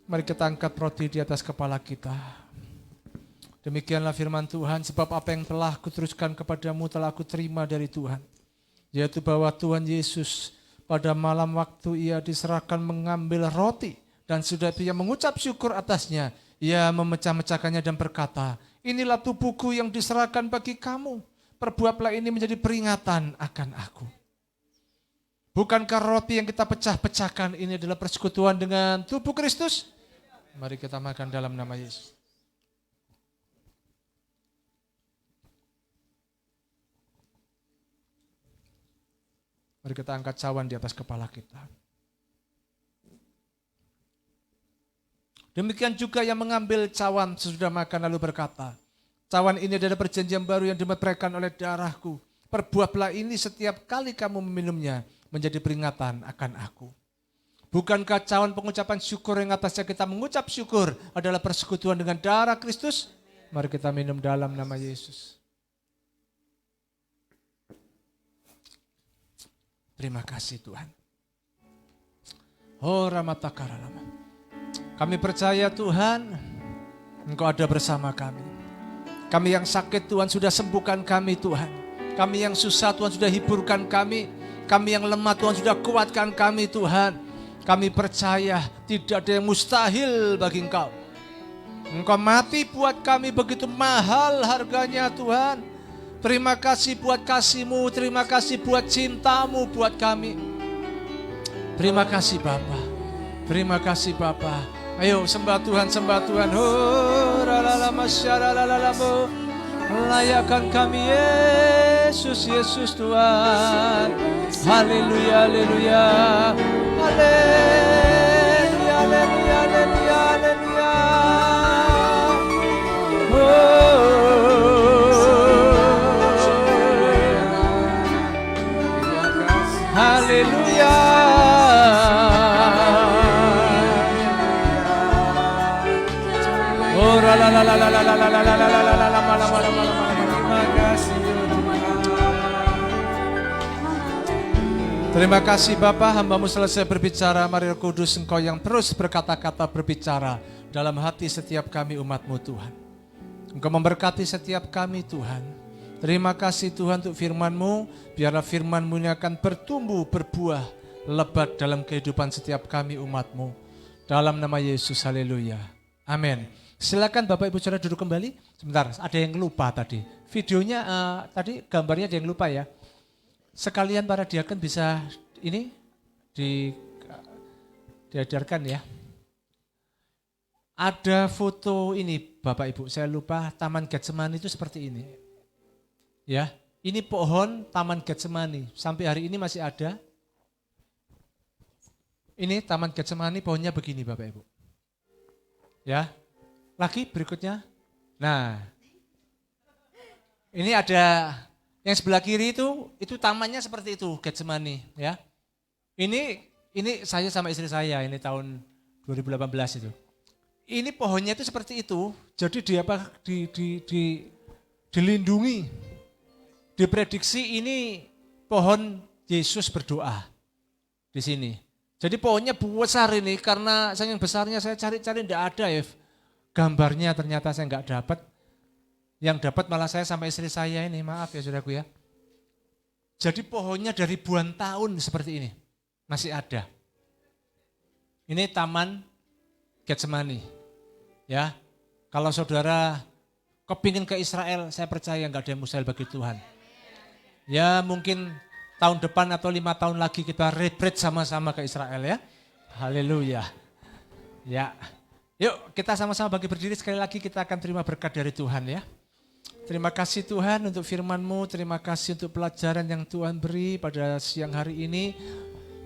Mari kita angkat roti di atas kepala kita. Demikianlah firman Tuhan, sebab apa yang telah kuteruskan kepadamu telah aku terima dari Tuhan, yaitu bahwa Tuhan Yesus pada malam waktu ia diserahkan mengambil roti, dan sudah ia mengucap syukur atasnya, ia memecah-mecahkannya dan berkata, inilah tubuhku yang diserahkan bagi kamu, perbuatlah ini menjadi peringatan akan aku. Bukankah roti yang kita pecah-pecahkan ini adalah persekutuan dengan tubuh Kristus? Mari kita makan dalam nama Yesus. Mari kita angkat cawan di atas kepala kita. Demikian juga yang mengambil cawan sesudah makan lalu berkata, cawan ini adalah perjanjian baru yang dimeteraikan oleh darahku. Perbuatlah ini setiap kali kamu meminumnya menjadi peringatan akan aku. Bukankah cawan pengucapan syukur yang atasnya kita mengucap syukur adalah persekutuan dengan darah Kristus? Mari kita minum dalam nama Yesus. Terima kasih Tuhan. Oh Ramatakaralama. Kami percaya Tuhan, Engkau ada bersama kami. Kami yang sakit Tuhan sudah sembuhkan kami Tuhan. Kami yang susah Tuhan sudah hiburkan kami. Kami yang lemah Tuhan sudah kuatkan kami Tuhan. Kami percaya tidak ada yang mustahil bagi Engkau. Engkau mati buat kami begitu mahal harganya Tuhan. Terima kasih buat kasih-Mu, terima kasih buat cinta-Mu buat kami. Terima kasih Bapa, terima kasih Bapa. Ayo sembah Tuhan, sembah Tuhan. Layakkan kami Yesus, Yesus Tuhan. Haleluya, haleluya, haleluya, haleluya, haleluya, haleluya. Oh, la la la la la la la la la la la la la la malam malam malam malam. Terima kasih Tuhan. Terima kasih Bapa, hamba-Mu selesai berbicara. Mari Roh Kudus, Engkau yang terus berkata-kata berbicara dalam hati setiap kami umat-Mu Tuhan. Engkau memberkati setiap kami Tuhan. Terima kasih Tuhan untuk firman-Mu. Biarlah firman-Mu ini akan bertumbuh, berbuah, lebat dalam kehidupan setiap kami umat-Mu. Dalam nama Yesus, haleluya. Amin. Silakan Bapak Ibu Saudara duduk kembali. Sebentar, ada yang lupa tadi. Videonya tadi gambarnya ada yang lupa ya. Sekalian para diakon bisa ini diajarkan ya. Ada foto ini Bapak Ibu, saya lupa, Taman Getsemani itu seperti ini. Ya, ini pohon Taman Getsemani, sampai hari ini masih ada. Ini Taman Getsemani, pohonnya begini Bapak Ibu. Ya, lagi berikutnya. Nah, ini ada yang sebelah kiri itu tamannya seperti itu, Getsemani. Ya, ini saya sama istri saya, ini tahun 2018 itu. Ini pohonnya itu seperti itu, jadi dilindungi, diprediksi ini pohon Yesus berdoa di sini. Jadi pohonnya besar ini, karena saking besarnya saya cari-cari tidak ada ya gambarnya, ternyata saya nggak dapat. Yang dapat malah saya sama istri saya ini, maaf ya saudaraku ya. Jadi pohonnya dari ribuan tahun seperti ini, masih ada. Ini Taman Getsemani. Ya, kalau saudara kepingin ke Israel, saya percaya nggak ada yang mustahil bagi Tuhan. Ya mungkin tahun depan atau 5 tahun lagi kita retreat sama-sama ke Israel ya. Haleluya. Ya, yuk kita sama-sama bagi berdiri sekali lagi, kita akan terima berkat dari Tuhan ya. Terima kasih Tuhan untuk firman-Mu, terima kasih untuk pelajaran yang Tuhan beri pada siang hari ini.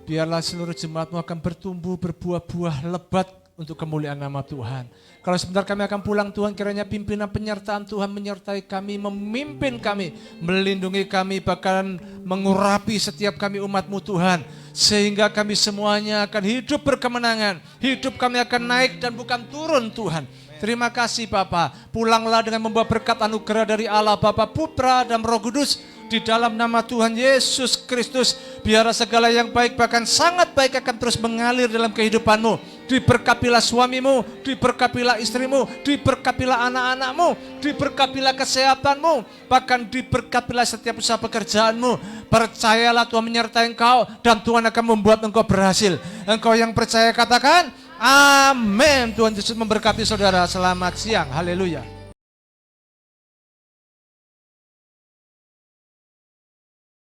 Biarlah seluruh jemaat-Mu akan bertumbuh, berbuah-buah lebat untuk kemuliaan nama Tuhan. Kalau sebentar kami akan pulang Tuhan, kiranya pimpinan penyertaan Tuhan menyertai kami, memimpin kami, melindungi kami, bahkan mengurapi setiap kami umat-Mu Tuhan. Sehingga kami semuanya akan hidup berkemenangan, hidup kami akan naik dan bukan turun Tuhan. Terima kasih Bapa, pulanglah dengan membawa berkat anugerah dari Allah Bapa, Putra dan Roh Kudus. Di dalam nama Tuhan Yesus Kristus, biar segala yang baik bahkan sangat baik akan terus mengalir dalam kehidupanmu. Diberkatilah suamimu, diberkatilah istrimu, diberkatilah anak-anakmu, diberkatilah kesehatanmu, bahkan diberkatilah setiap usaha pekerjaanmu. Percayalah Tuhan menyertai engkau dan Tuhan akan membuat engkau berhasil. Engkau yang percaya katakan amin. Tuhan Yesus memberkati saudara. Selamat siang. Haleluya.